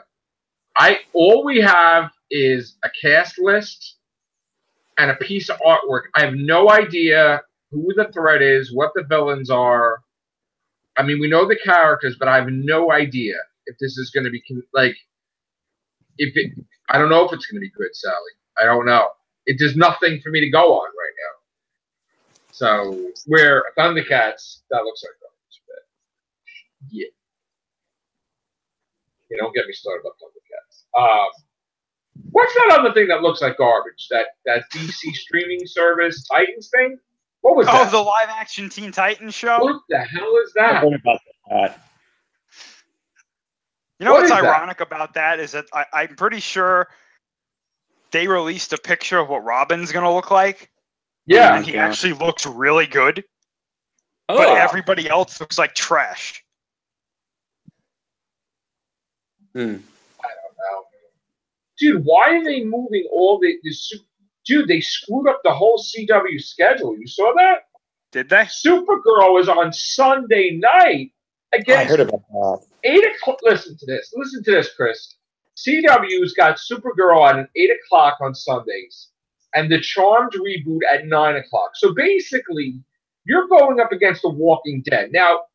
All we have is a cast list and a piece of artwork. I have no idea who the threat is, what the villains are. I mean, we know the characters, but I have no idea if this is going to be like. I don't know if it's going to be good, Sally. I don't know. There's nothing for me to go on right now. So, where Thundercats, that looks like garbage. Yeah. You don't get me started about Thundercats. What's that other thing that looks like garbage? That DC streaming service, Titans thing? What was that? Oh, the live-action Teen Titans show? What the hell is that? You know what's ironic about that is that I'm pretty sure they released a picture of what Robin's going to look like. Yeah. And he actually looks really good. Oh. But everybody else looks like trash. I don't know. Dude, why are they moving all this? Dude, they screwed up the whole CW schedule. You saw that? Did they? Supergirl is on Sunday night against. I heard about that. 8 o'clock. Listen to this, Chris. CW's got Supergirl at 8 o'clock on Sundays, and the Charmed reboot at 9 o'clock. So basically, you're going up against The Walking Dead. Now,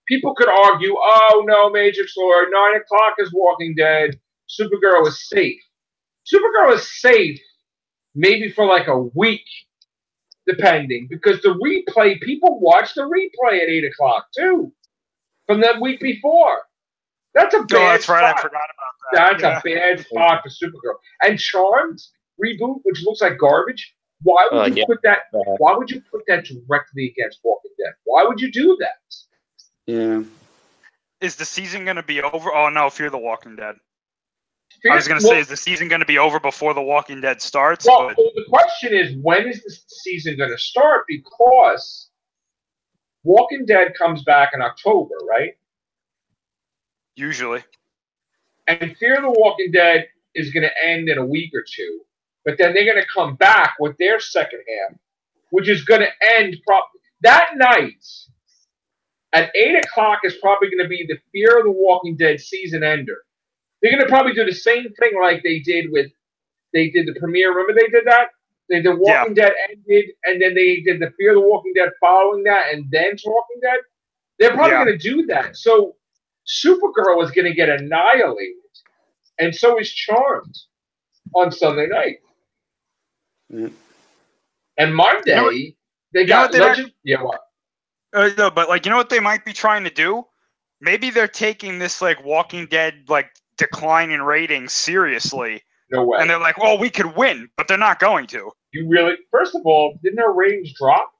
people could argue, oh no, Matrix Lord, 9 o'clock is Walking Dead. Supergirl is safe. Supergirl is safe maybe for like a week, depending, because the replay, people watch the replay at 8 o'clock too, from the week before. That's a bad that's right, I forgot about that. That's a bad spot for Supergirl. And Charmed reboot, which looks like garbage, why would you put that? Why would you put that directly against Walking Dead? Why would you do that? Yeah. Is the season going to be over? Oh no, Fear the Walking Dead. I was going to say, is the season going to be over before The Walking Dead starts? Well, the question is, when is the season going to start? Because Walking Dead comes back in October, right? Usually. And Fear the Walking Dead is going to end in a week or two. But then they're going to come back with their second half, which is going to end probably. that night at 8 o'clock is probably going to be the Fear of the Walking Dead season ender. They're going to probably do the same thing like they did the premiere. Remember they did that? The Walking Dead ended, and then they did the Fear of the Walking Dead following that, and then Walking Dead. They're probably going to do that. So Supergirl is going to get annihilated, and so is Charmed on Sunday night. Mm-hmm. And Monday, they got Legend. Yeah, what? No, but like, you know what they might be trying to do? Maybe they're taking this like Walking Dead like decline in ratings seriously. No way. And they're like, well, we could win, but they're not going to. You really? First of all, didn't their ratings drop?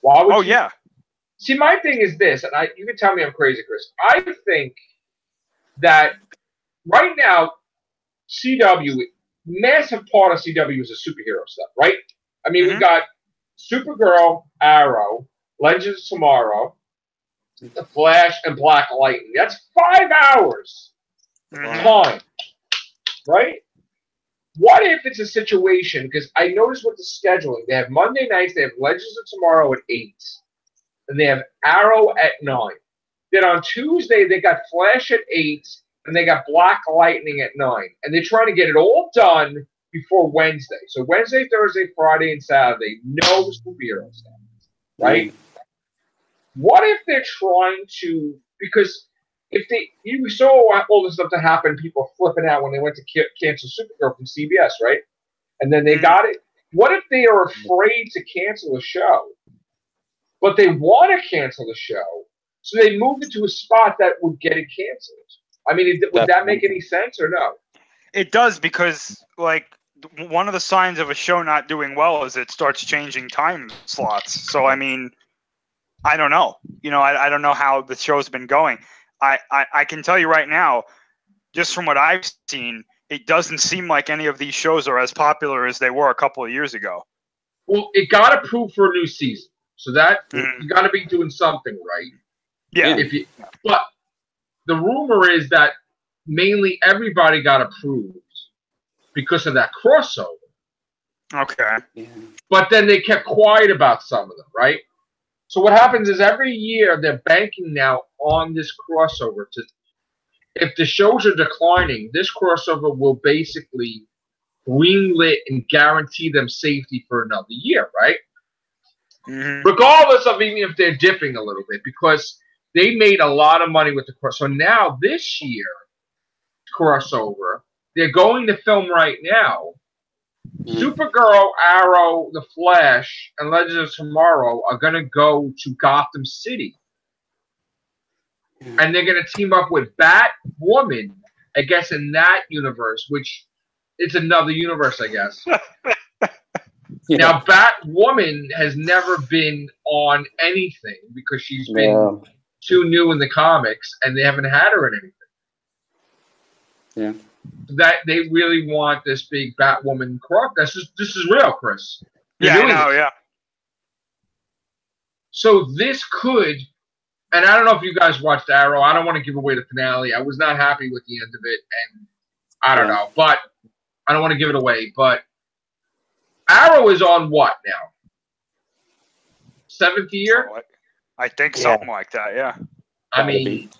Why would you? Yeah. See, my thing is this, and you can tell me I'm crazy, Chris. I think that right now, CW, massive part of CW is the superhero stuff, right? I mean, we've got Supergirl, Arrow, Legends of Tomorrow, The Flash, and Black Lightning. That's 5 hours time, right? What if it's a situation, because I noticed with the scheduling, they have Monday nights, they have Legends of Tomorrow at 8, and they have Arrow at 9. Then on Tuesday, they got Flash at 8, and they got Black Lightning at 9. And they're trying to get it all done before Wednesday. So Wednesday, Thursday, Friday, and Saturday, no superhero stuff, right? What if they're trying to, because if you saw all this stuff that happened, people flipping out when they went to cancel Supergirl from CBS, right? And then they got it. What if they are afraid to cancel a show, but they want to cancel the show, so they moved it to a spot that would get it canceled? I mean, would that make any sense or no? It does, because like one of the signs of a show not doing well is it starts changing time slots. So I mean, I don't know. You know, I don't know how the show's been going. I can tell you right now, just from what I've seen, it doesn't seem like any of these shows are as popular as they were a couple of years ago. Well, it got approved for a new season, so that you got to be doing something right. Yeah. But the rumor is that mainly everybody got approved because of that crossover. Okay. But then they kept quiet about some of them, right? So what happens is every year they're banking now on this crossover. If the shows are declining, this crossover will basically greenlit and guarantee them safety for another year, right? Regardless of even if they're dipping a little bit, because they made a lot of money with the crossover. So now this year, crossover, they're going to film right now. Supergirl, Arrow, The Flash, and Legends of Tomorrow are going to go to Gotham City. And they're going to team up with Batwoman, I guess, in that universe, which is another universe, I guess. Now, Batwoman has never been on anything because she's been too new in the comics, and they haven't had her in anything. Yeah. That they really want this big Batwoman crop. This is real, Chris. Yeah. So this could, and I don't know if you guys watched Arrow. I don't want to give away the finale. I was not happy with the end of it, and I don't know, but I don't want to give it away. But Arrow is on what now? 7th year? I think something like that. Yeah. I mean,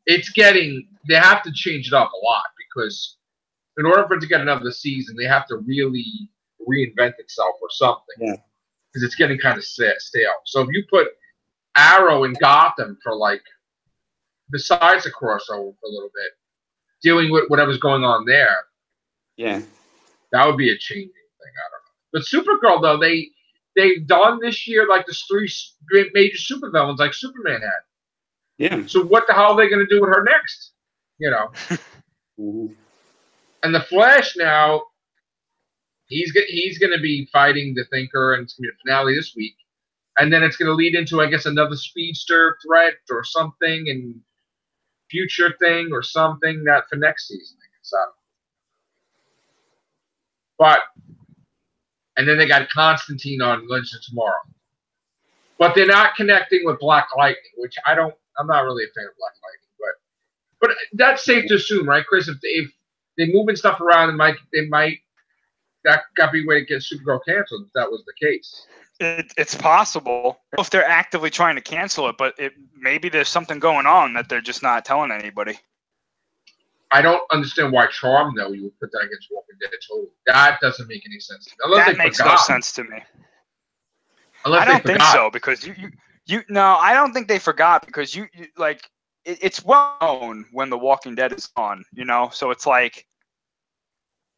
it's getting. They have to change it up a lot. Because in order for it to get another season, they have to really reinvent itself or something. Because it's getting kind of stale. So if you put Arrow in Gotham for like, besides the crossover for a little bit, dealing with whatever's going on there, that would be a changing thing. I don't know. But Supergirl, though, they've done this year like the 3 major supervillains like Superman had. Yeah. So what the hell are they going to do with her next? You know. And the Flash now, he's going to be fighting the Thinker, and it's going to be the finale this week. And then it's going to lead into, I guess, another speedster threat or something, and future thing or something that for next season. I guess. But, and then they got Constantine on Legends of Tomorrow. But they're not connecting with Black Lightning, which I'm not really a fan of Black Lightning. But that's safe to assume, right, Chris? If they're moving stuff around, that that got to be where it gets Supergirl canceled if that was the case. It's possible if they're actively trying to cancel it, but maybe there's something going on that they're just not telling anybody. I don't understand why Charm, though, you would put that against Walking Dead totally. That doesn't make any sense. That makes no sense to me. I don't think so, because I don't think they forgot, because you like it's well known when The Walking Dead is on, so it's like,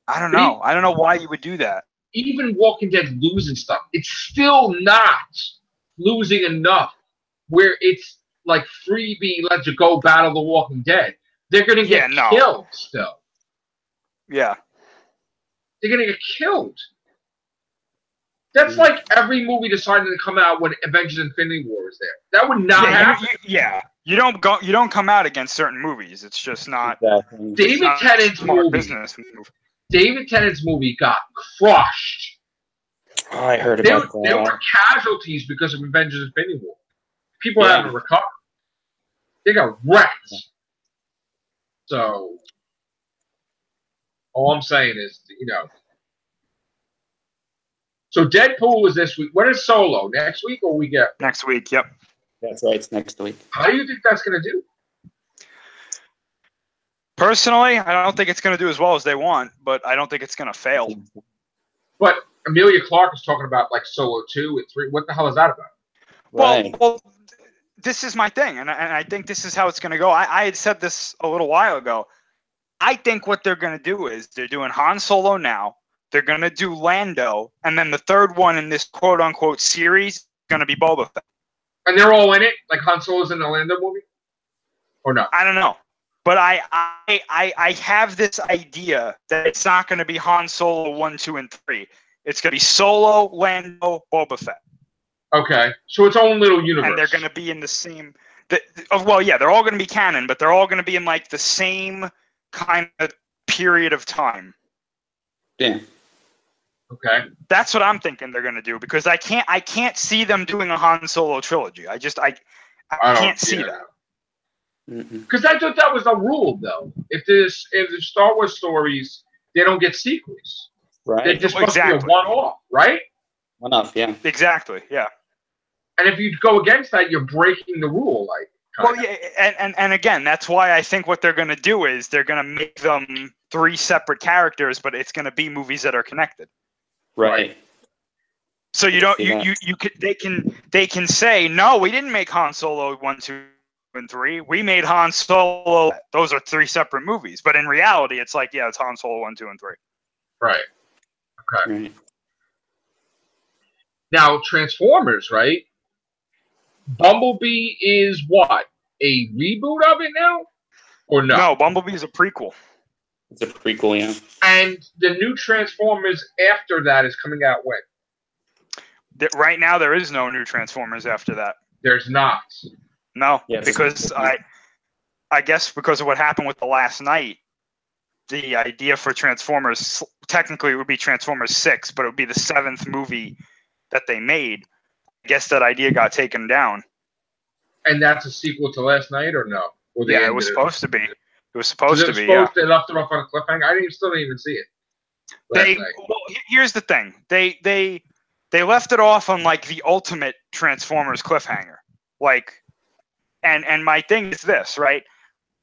I don't know why you would do that. Even Walking Dead losing stuff, it's still not losing enough where it's like freebie, let's go battle the Walking Dead. They're going to get killed still. Yeah. They're going to get killed. That's like every movie deciding to come out when Avengers Infinity War is there. That would not happen. You don't come out against certain movies. It's just not. Exactly. David Tennant's movie. Business. David Tennant's movie got crushed. Oh, I heard about that. There were casualties because of Avengers Infinity War. People haven't recovered. They got wrecked. So, all I'm saying is, So Deadpool is this week. When is Solo? Next week or we get? Next week, yep. That's right, it's next week. How do you think that's going to do? Personally, I don't think it's going to do as well as they want, but I don't think it's going to fail. But Emilia Clarke is talking about like Solo 2 and 3. What the hell is that about? Right. Well, this is my thing, and I think this is how it's going to go. I had said this a little while ago. I think what they're going to do is they're doing Han Solo now. They're going to do Lando, and then the third one in this quote-unquote series is going to be Boba Fett. And they're all in it? Like Han Solo's in the Lando movie? Or not? I don't know. But I have this idea that it's not going to be Han Solo 1, 2, and 3. It's going to be Solo, Lando, Boba Fett. Okay. So its own little universe. And they're going to be in the same... Well, yeah, they're all going to be canon, but they're all going to be in like the same kind of period of time. Yeah. Okay. That's what I'm thinking they're going to do, because I can't see them doing a Han Solo trilogy. I can't see that. Because I thought that was the rule, though. If the Star Wars stories, they don't get sequels. Right. They're just supposed to be a one-off, right? One-off, yeah. Exactly, yeah. And if you go against that, you're breaking the rule, like. Well, yeah, and again, that's why I think what they're going to do is they're going to make them 3 separate characters, but it's going to be movies that are connected. Right. So you don't they can say, no, we didn't make Han Solo 1, 2, and 3. We made Han Solo. Those are 3 separate movies, but in reality, it's like, yeah, it's Han Solo 1, 2, and 3. Right. Okay. Right. Now Transformers, right? Bumblebee is what? A reboot of it now? Or no? No, Bumblebee is a prequel. It's a prequel, yeah. And the new Transformers after that is coming out when? Right now, there is no new Transformers after that. There's not. No, Yes. because I guess because of what happened with The Last Night, the idea for Transformers, technically it would be Transformers 6, but it would be the 7th movie that they made. I guess that idea got taken down. And that's a sequel to Last Night, or no? Or Yeah, it was supposed to be. It was supposed to be. They left it off on a cliffhanger. I still didn't even see it. Well, here's the thing. They left it off on like the ultimate Transformers cliffhanger. Like, and my thing is this, right?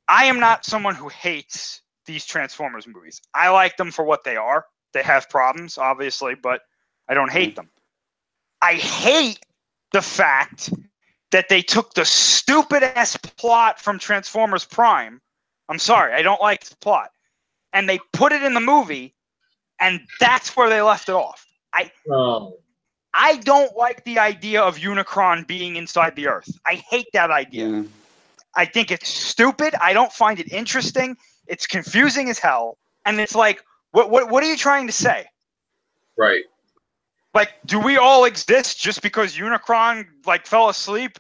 I am not someone who hates these Transformers movies. I like them for what they are. They have problems, obviously, but I don't hate them. I hate the fact that they took the stupid-ass plot from Transformers Prime. I'm sorry, I don't like the plot. And they put it in the movie, and that's where they left it off. I don't like the idea of Unicron being inside the Earth. I hate that idea. Yeah. I think it's stupid. I don't find it interesting. It's confusing as hell. And it's like, what are you trying to say? Right. Like, do we all exist just because Unicron like fell asleep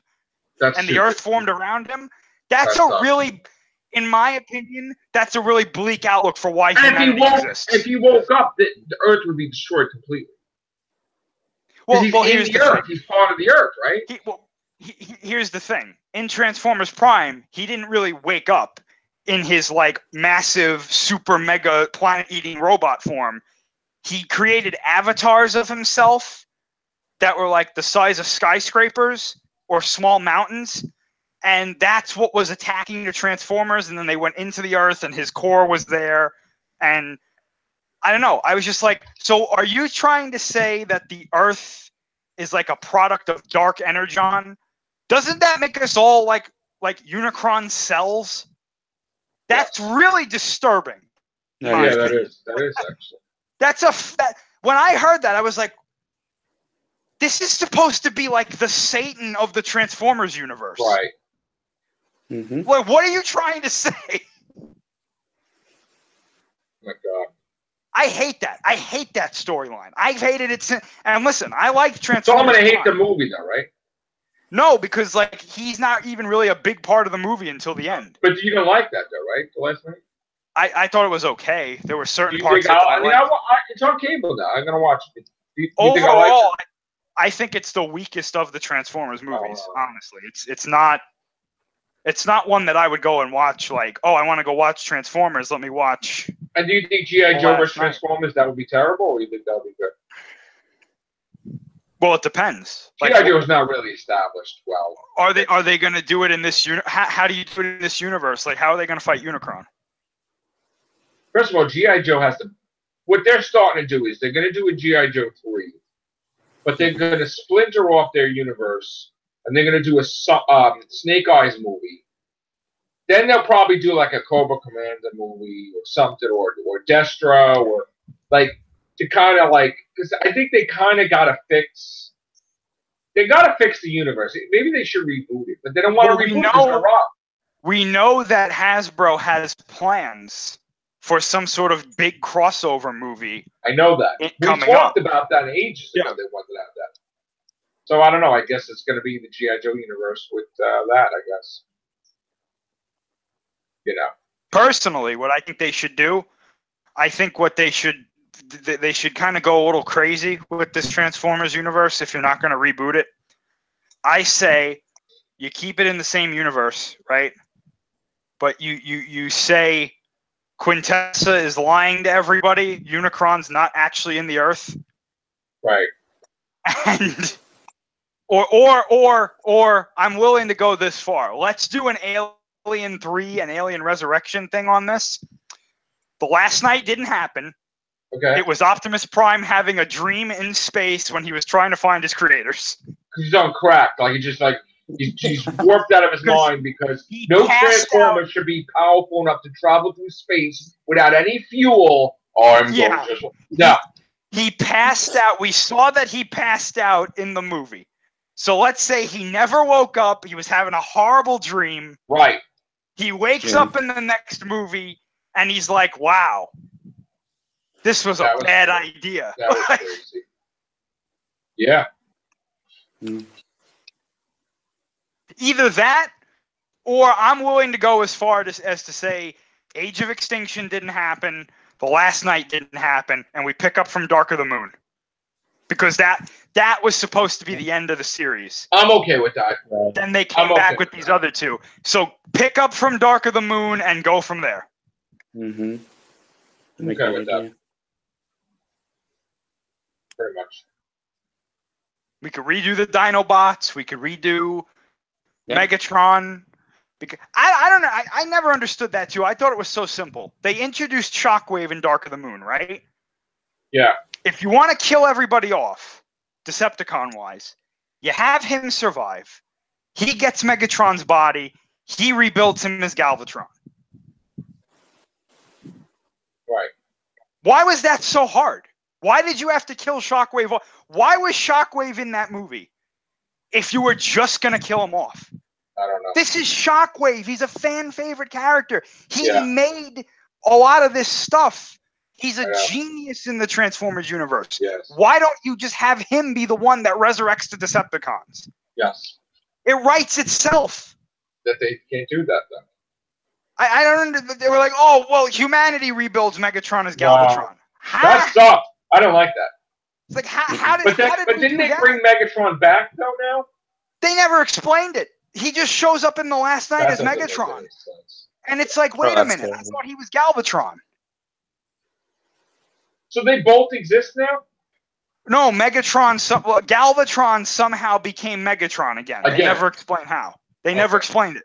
and stupid. the Earth formed around him? That's really, in my opinion, that's a really bleak outlook for why humanity exists. If he woke up, the Earth would be destroyed completely. Well, he's in the Earth. He's part of the Earth, right? Here's the thing. In Transformers Prime, he didn't really wake up in his like massive, super mega planet-eating robot form. he created avatars of himself that were like the size of skyscrapers or small mountains. And that's what was attacking the Transformers. And then they went into the Earth and his core was there. And I don't know. I was just like, so are you trying to say that the Earth is like a product of dark energon? Doesn't that make us all like Unicron cells? That's really disturbing. Yeah, that is actually. When I heard that, I was like, this is supposed to be like the Satan of the Transformers universe. Right. Mm-hmm. Like, what are you trying to say? Oh my God. I hate that. I hate that storyline. I've hated it since. And listen, I like Transformers. So I'm gonna hate the movie, though, right? No, because like he's not even really a big part of the movie until the end. But you didn't like that, though, right? The last night. I thought it was okay. There were certain parts that I liked. It's on cable now. I'm gonna watch it. You Overall, think I like it? I think it's the weakest of the Transformers movies. Honestly, it's not one that I would go and watch. Like, oh, I want to go watch Transformers. Let me watch. And do you think G.I. Joe vs. Transformers that would be terrible, or you think that would be good? Well, it depends. G.I. Joe is not really established well. Are they going to do it in this how do you do it in this universe? Like, how are they going to fight Unicron? First of all, G.I. Joe has to. What they're starting to do is they're going to do a G.I. Joe 3, but they're going to splinter off their universe, and they're going to do a Snake Eyes movie. Then they'll probably do like a Cobra Commander movie or something, or Destro, or like to kind of like, because I think they kind of got to fix. They got to fix the universe. Maybe they should reboot it, but they don't want to reboot it. We know that Hasbro has plans for some sort of big crossover movie. I know that. We talked about that ages ago. They wanted to have that. So I don't know. I guess it's going to be the G.I. Joe universe with that, I guess. You know. Personally, what I think they should do, I think what they should kind of go a little crazy with this Transformers universe if you're not going to reboot it. I say you keep it in the same universe, right? But you say Quintessa is lying to everybody. Unicron's not actually in the Earth. Right. And or I'm willing to go this far. Let's do an Alien 3 and Alien Resurrection thing on this. The last night didn't happen. Okay. It was Optimus Prime having a dream in space when he was trying to find his creators. He's on crack. Like he's warped out of his mind because no Transformer should be powerful enough to travel through space without any fuel. No. He passed out. We saw that he passed out in the movie. So let's say he never woke up. He was having a horrible dream. Right. He wakes up in the next movie and he's like, wow, this was a bad idea. That was crazy. Yeah. Either that, or I'm willing to go as far as to say Age of Extinction didn't happen, The Last Night didn't happen, and we pick up from Dark of the Moon. Because that was supposed to be the end of the series. I'm okay with that. Then they came back with these other two. So pick up from Dark of the Moon and go from there. Mm-hmm. I'm okay with that. Pretty much. We could redo the Dinobots. We could redo Megatron. Because I don't know. I never understood that too. I thought it was so simple. They introduced Shockwave in Dark of the Moon, right? Yeah. If you want to kill everybody off, Decepticon-wise, you have him survive. He gets Megatron's body. He rebuilds him as Galvatron. Right. Why was that so hard? Why did you have to kill Shockwave? Why was Shockwave in that movie if you were just going to kill him off? I don't know. This is Shockwave. He's a fan favorite character. He made a lot of this stuff. He's a genius in the Transformers universe. Yes. Why don't you just have him be the one that resurrects the Decepticons? Yes. It writes itself. That they can't do that, though. I don't. They were like, oh, well, humanity rebuilds Megatron as Galvatron. Wow. That sucks. I don't like that. It's like, how did didn't they bring Megatron back, though, now? They never explained it. He just shows up in The Last Night as Megatron. And it's like, wait a minute. I thought he was Galvatron. So they both exist now? No, Galvatron somehow became Megatron again. They never explained how. They never explained it.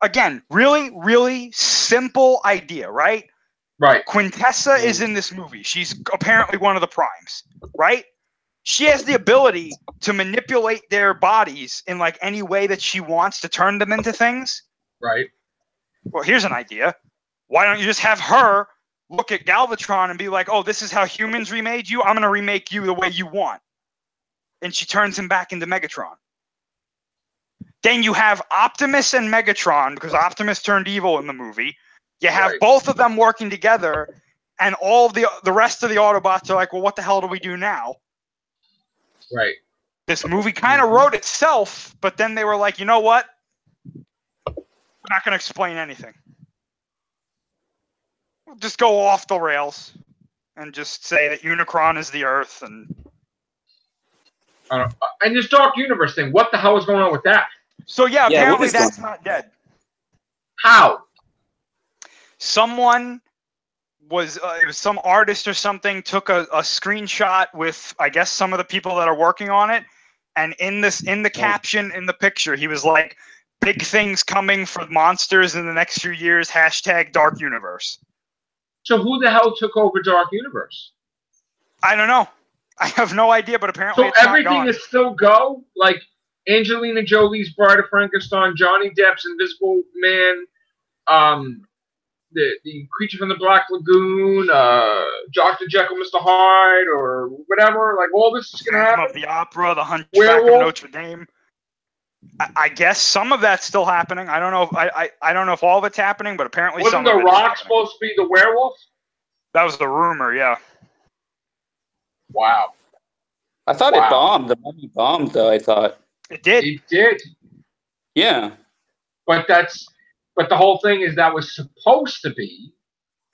Again, really, really simple idea, right? Right. Quintessa is in this movie. She's apparently one of the primes, right? She has the ability to manipulate their bodies in like any way that she wants to turn them into things. Right. Well, here's an idea. Why don't you just have her look at Galvatron and be like, oh, this is how humans remade you. I'm going to remake you the way you want. And she turns him back into Megatron. Then you have Optimus and Megatron, because Optimus turned evil in the movie. You have both of them working together, and all of the rest of the Autobots are like, well, what the hell do we do now? Right. This movie kind of wrote itself, but then they were like, you know what? We're not going to explain anything. We'll just go off the rails and just say that Unicron is the Earth. And this Dark Universe thing, what the hell is going on with that? So, apparently that's not dead. How? Someone was, it was some artist or something, took a screenshot with, I guess, some of the people that are working on it. And in the caption, in the picture, he was like, big things coming for monsters in the next few years, #Dark Universe. So who the hell took over Dark Universe? I don't know. I have no idea, but apparently it's everything is still go? Like Angelina Jolie's Bride of Frankenstein, Johnny Depp's Invisible Man, the Creature from the Black Lagoon, Dr. Jekyll, Mr. Hyde, or whatever. Like all this is going to happen. Of the Opera, the Hunchback of Notre Dame. I guess some of that's still happening. I don't know. I don't know if all of it's happening, but apparently wasn't some. The Rock supposed to be the werewolf? That was the rumor. Yeah. Wow. I thought it bombed. The movie bombed, though. I thought it did. It did. Yeah. But the whole thing is that was supposed to be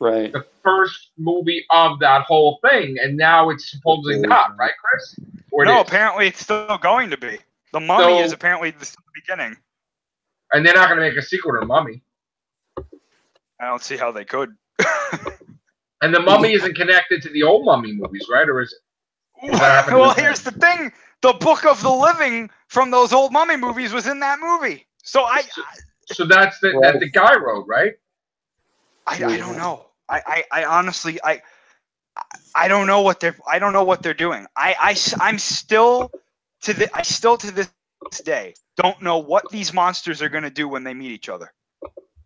the first movie of that whole thing, and now it's supposedly not, right, Chris? Or no, apparently it's still going to be. The Mummy is apparently the beginning. And they're not going to make a sequel to The Mummy. I don't see how they could. And The Mummy isn't connected to the old Mummy movies, right? Or is it? Well, here's the thing. The Book of the Living from those old Mummy movies was in that movie. So So that's the guy wrote, right? I don't know. I honestly I don't know what they're doing. I'm still to this day don't know what these monsters are going to do when they meet each other.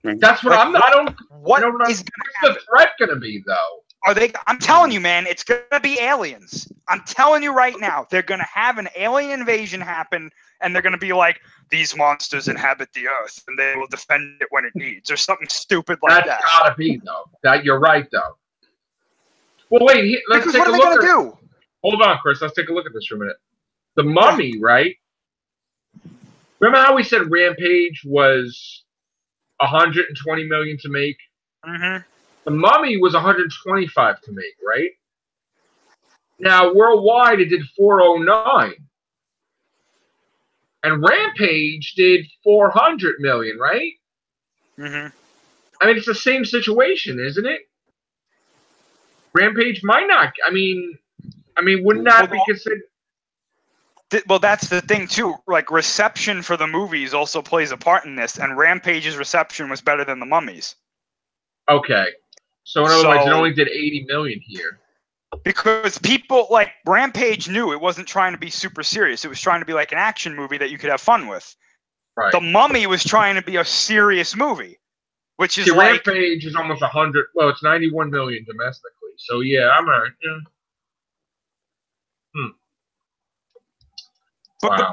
That's what I don't. What's the threat going to be, though? Are they? I'm telling you, man, it's going to be aliens. I'm telling you right now, they're going to have an alien invasion happen, and they're going to be like, these monsters inhabit the Earth, and they will defend it when it needs, or something stupid like that. That's got to be, though. That you're right, though. Well, wait. Let's take a look. What are they going to do? Hold on, Chris. Let's take a look at this for a minute. The Mummy, right? Remember how we said Rampage was $120 million to make? Mm-hmm. The Mummy was $125 to make, right? Now worldwide it did $409, and Rampage did $400 million, right? Mm-hmm. I mean, it's the same situation, isn't it? Rampage might not. I mean, wouldn't that be considered? Well, that's the thing too. Like reception for the movies also plays a part in this, and Rampage's reception was better than the Mummy's. Okay, so in other words, it only did $80 million here. Because people like Rampage knew it wasn't trying to be super serious. It was trying to be like an action movie that you could have fun with. Right. The Mummy was trying to be a serious movie, which is like Rampage is almost 100. Well, it's 91 million domestically. So yeah, I'm a. Yeah.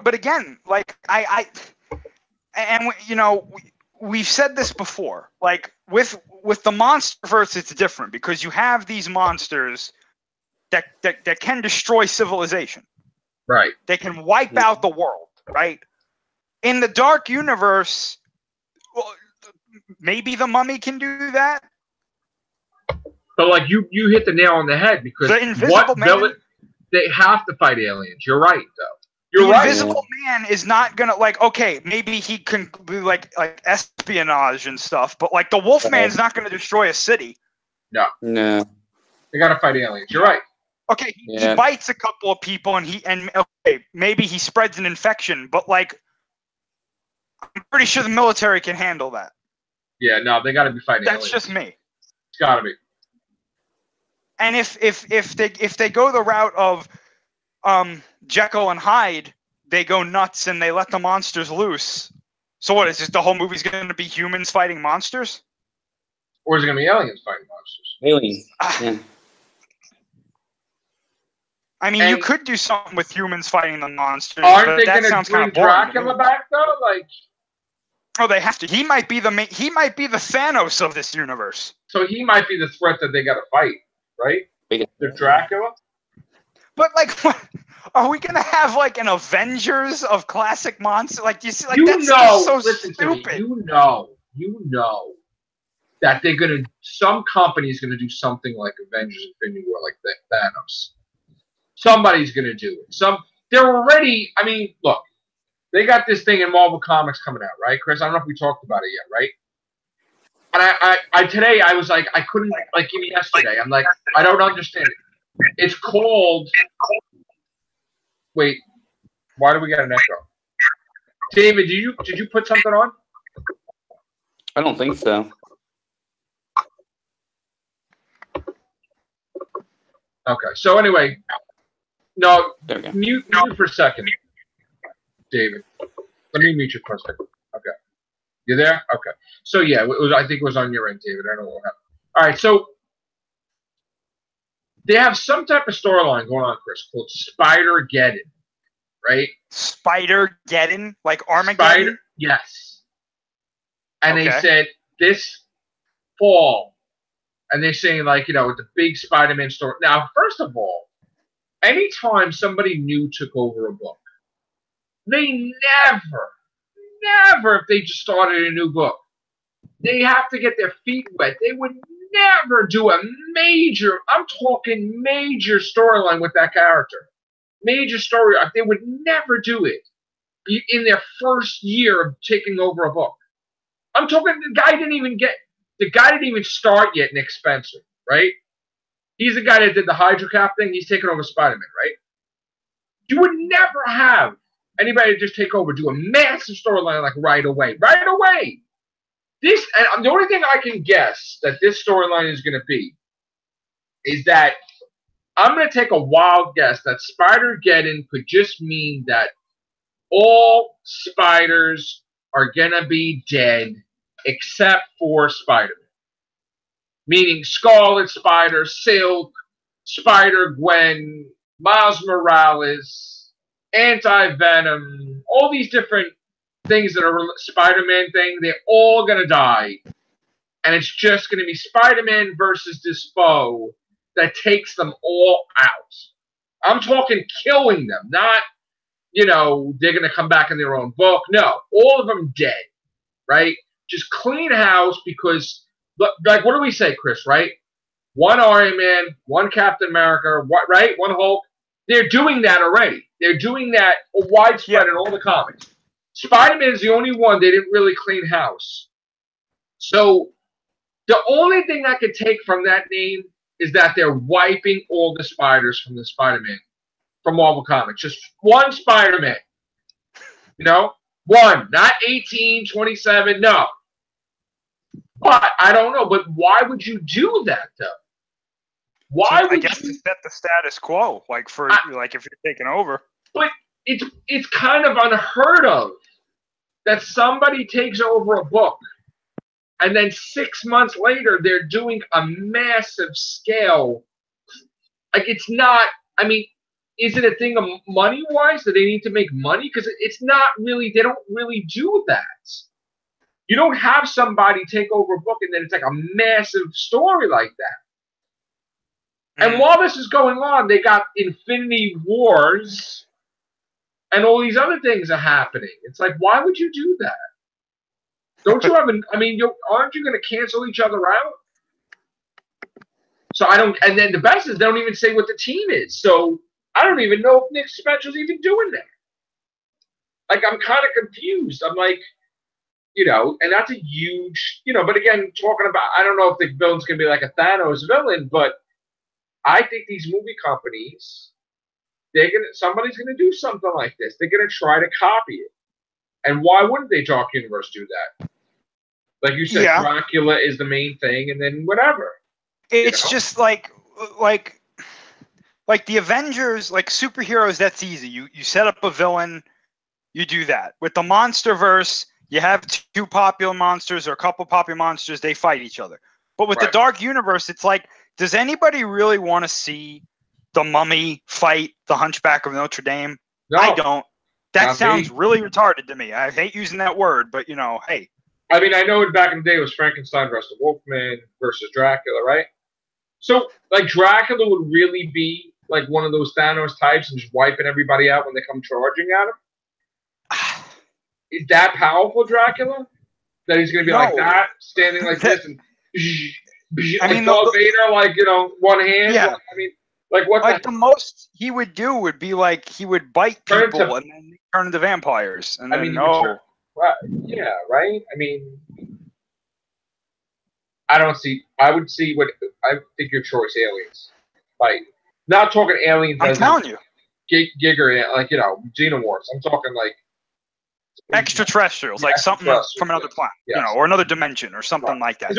But again, like we've said this before. Like with the MonsterVerse, it's different because you have these monsters that can destroy civilization. Right. They can wipe out the world. Right. In the Dark Universe, well, maybe the Mummy can do that. But like you hit the nail on the head because the Invisible Man, they have to fight aliens. You're right, though. The Invisible Man is not gonna okay, maybe he can be like espionage and stuff, but like the Wolfman's not gonna destroy a city. No. No. They got to fight aliens. You're right. Okay, he bites a couple of people, and okay, maybe he spreads an infection, but like, I'm pretty sure the military can handle that. Yeah, no, they got to be fighting aliens. That's just me. It's got to be. And if they go the route of Jekyll and Hyde, they go nuts and they let the monsters loose. So what is this? The whole movie's going to be humans fighting monsters, or is it going to be aliens fighting monsters? Aliens. Yeah. I mean, you could do something with humans fighting the monsters. Aren't they going to bring Dracula back though? Like, oh, they have to. He might be the Thanos of this universe. So he might be the threat that they got to fight, right? The Dracula. But like, what, are we gonna have like an Avengers of classic monsters? Like, you see, like that's so stupid. You know that they're gonna. Some company's gonna do something like Avengers: Infinity War, like Thanos. Somebody's gonna do it. They're already. I mean, look, they got this thing in Marvel Comics coming out, right, Chris? I don't know if we talked about it yet, right? And I today I was like, I couldn't like even yesterday. I'm like, I don't understand it. It's called. Wait, why do we got an echo? David, did you put something on? I don't think so. Okay, so anyway, no, mute for a second, David. Let me mute you for a second. Okay, you there? Okay. So yeah, I think it was on your end, David. I don't know what happened. All right, so they have some type of storyline going on, Chris, called Spider-Geddon, right? Spider-Geddon? Like Armageddon? Yes. And they said this fall, and they're saying, like, you know, the big Spider-Man story. Now, first of all, anytime somebody new took over a book, they never, if they just started a new book, they have to get their feet wet. They would never do a major, I'm talking major storyline with that character. Major story. They would never do it in their first year of taking over a book. I'm talking, the guy didn't even start yet, Nick Spencer, right? He's the guy that did the Hydra Cap thing. He's taking over Spider-Man, right? You would never have anybody just take over, do a massive storyline like right away. Right away! This, and the only thing I can guess that this storyline is going to be is that I'm going to take a wild guess that Spider-Geddon could just mean that all spiders are going to be dead except for Spider-Man. Meaning Scarlet Spider, Silk, Spider-Gwen, Miles Morales, Anti-Venom, all these different things that are Spider-Man thing, they're all going to die. And it's just going to be Spider-Man versus this foe that takes them all out. I'm talking killing them, not, you know, they're going to come back in their own book. No, all of them dead, right? Just clean house because, like, what do we say, Chris, right? One Iron Man, one Captain America, right? One Hulk. They're doing that already. They're doing that widespread in all the comics. Spider-Man is the only one they didn't really clean house. So the only thing I could take from that name is that they're wiping all the spiders from the Spider-Man, from Marvel Comics. Just one Spider-Man. You know? One. Not 18, 27. No. But I don't know. But why would you do that, though? Why would I guess to set the status quo, like like if you're taking over. But it's kind of unheard of that somebody takes over a book and then 6 months later they're doing a massive scale. Like, it's not, I mean, is it a thing of money-wise that they need to make money? Because it's not really, they don't really do that. You don't have somebody take over a book and then it's like a massive story like that. And while this is going on, they got Infinity Wars and all these other things are happening. It's like, why would you do that? Don't you have aren't you going to cancel each other out? So I don't, and then the best is they don't even say what the team is. So I don't even know if Nick Spencer's even doing that. Like, I'm kind of confused. I'm like, you know, and that's a huge, you know, but again, talking about, I don't know if the villain's going to be like a Thanos villain, but I think these movie companies, somebody's gonna do something like this. They're gonna try to copy it. And why wouldn't they Dark Universe do that? Like you said, Dracula is the main thing, and then whatever. It's just like the Avengers, like superheroes. That's easy. You set up a villain, you do that. With the MonsterVerse, you have two popular monsters or a couple popular monsters. They fight each other. But with the Dark Universe, it's like, does anybody really want to see the Mummy fight the Hunchback of Notre Dame? No, I don't. That sounds really retarded to me. I hate using that word, but hey. I mean, I know back in the day it was Frankenstein versus Wolfman versus Dracula, right? So, like, Dracula would really be like one of those Thanos types and just wiping everybody out when they come charging at him? Is that powerful, Dracula? That he's going to be like that, standing like this and Darth Vader, like, one hand? Yeah. Like, I mean, like, what like the most he would do would be like he would bite people and then turn into vampires. And then, yeah, right? I mean, I would see what, I think your choice, aliens. Like, not talking aliens. I'm telling you. Giger, like, xenomorphs. I'm talking like extraterrestrials, like something from another planet, or another dimension or something like that.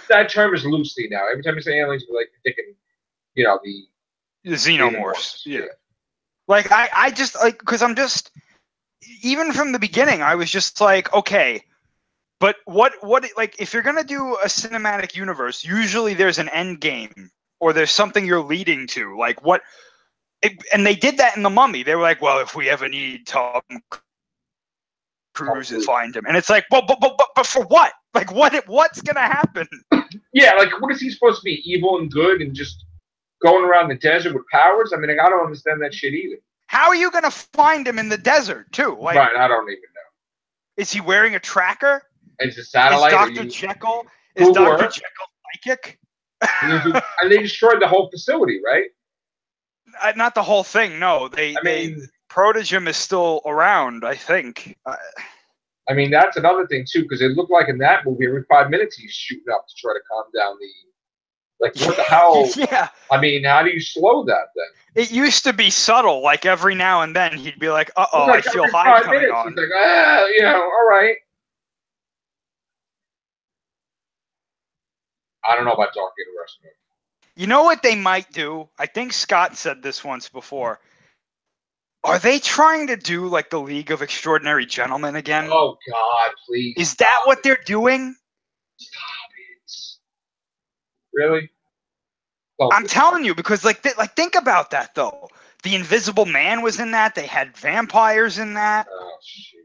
That term is loosely now. Every time you say aliens, we're like thinking, the xenomorphs. Yeah. Like, I just, like, because I'm just, even from the beginning, I was just like, okay, but what, like, if you're going to do a cinematic universe, usually there's an end game or there's something you're leading to. Like, what, and they did that in The Mummy. They were like, well, if we ever need Tom Cruise to find him. And it's like, well, but for what? Like, what's going to happen? Yeah, like, what is he supposed to be? Evil and good and just going around the desert with powers? I mean, I don't understand that shit either. How are you going to find him in the desert, too? Like, right, I don't even know. Is he wearing a tracker? Is it satellite? Is Dr. Jekyll? Is Dr. Jekyll psychic? And they destroyed the whole facility, right? Not the whole thing, no. Protogem is still around, I think. I mean, that's another thing, too, because it looked like in that movie, every 5 minutes he's shooting up to try to calm down the... Like, what the hell? Yeah. I mean, how do you slow that, then? It used to be subtle. Like, every now and then, he'd be like, uh-oh, I feel high coming on. He's like, all right. I don't know about Dark Universe. You know what they might do? I think Scott said this once before. Are they trying to do, like, the League of Extraordinary Gentlemen again? Oh, God, please. Is that what they're doing? Stop it. Really? I'm telling you, because, like, think about that, though. The Invisible Man was in that. They had vampires in that. Oh, shoot.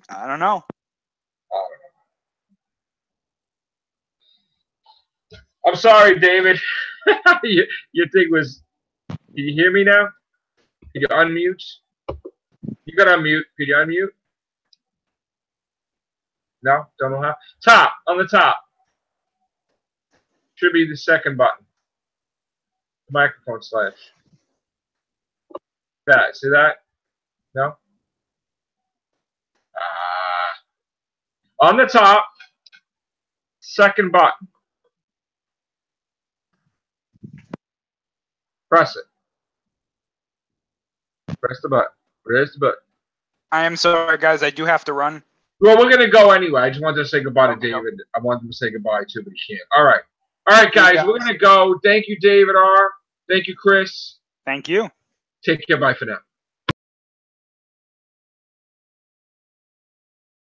I don't know. I'm sorry, David. Your thing was... Can you hear me now? Can you unmute? You got to unmute. Can you unmute? No? Don't know how? Top. On the top. Should be the second button. Microphone slash. That. See that? No? On the top. Second button. Press it. Press the button. Press the button. I am sorry, guys. I do have to run. Well, we're going to go anyway. I just wanted to say goodbye to David. I wanted him to say goodbye, too, but he can't. All right. All right, guys. We're going to go. Thank you, David R. Thank you, Chris. Thank you. Take care. Bye for now.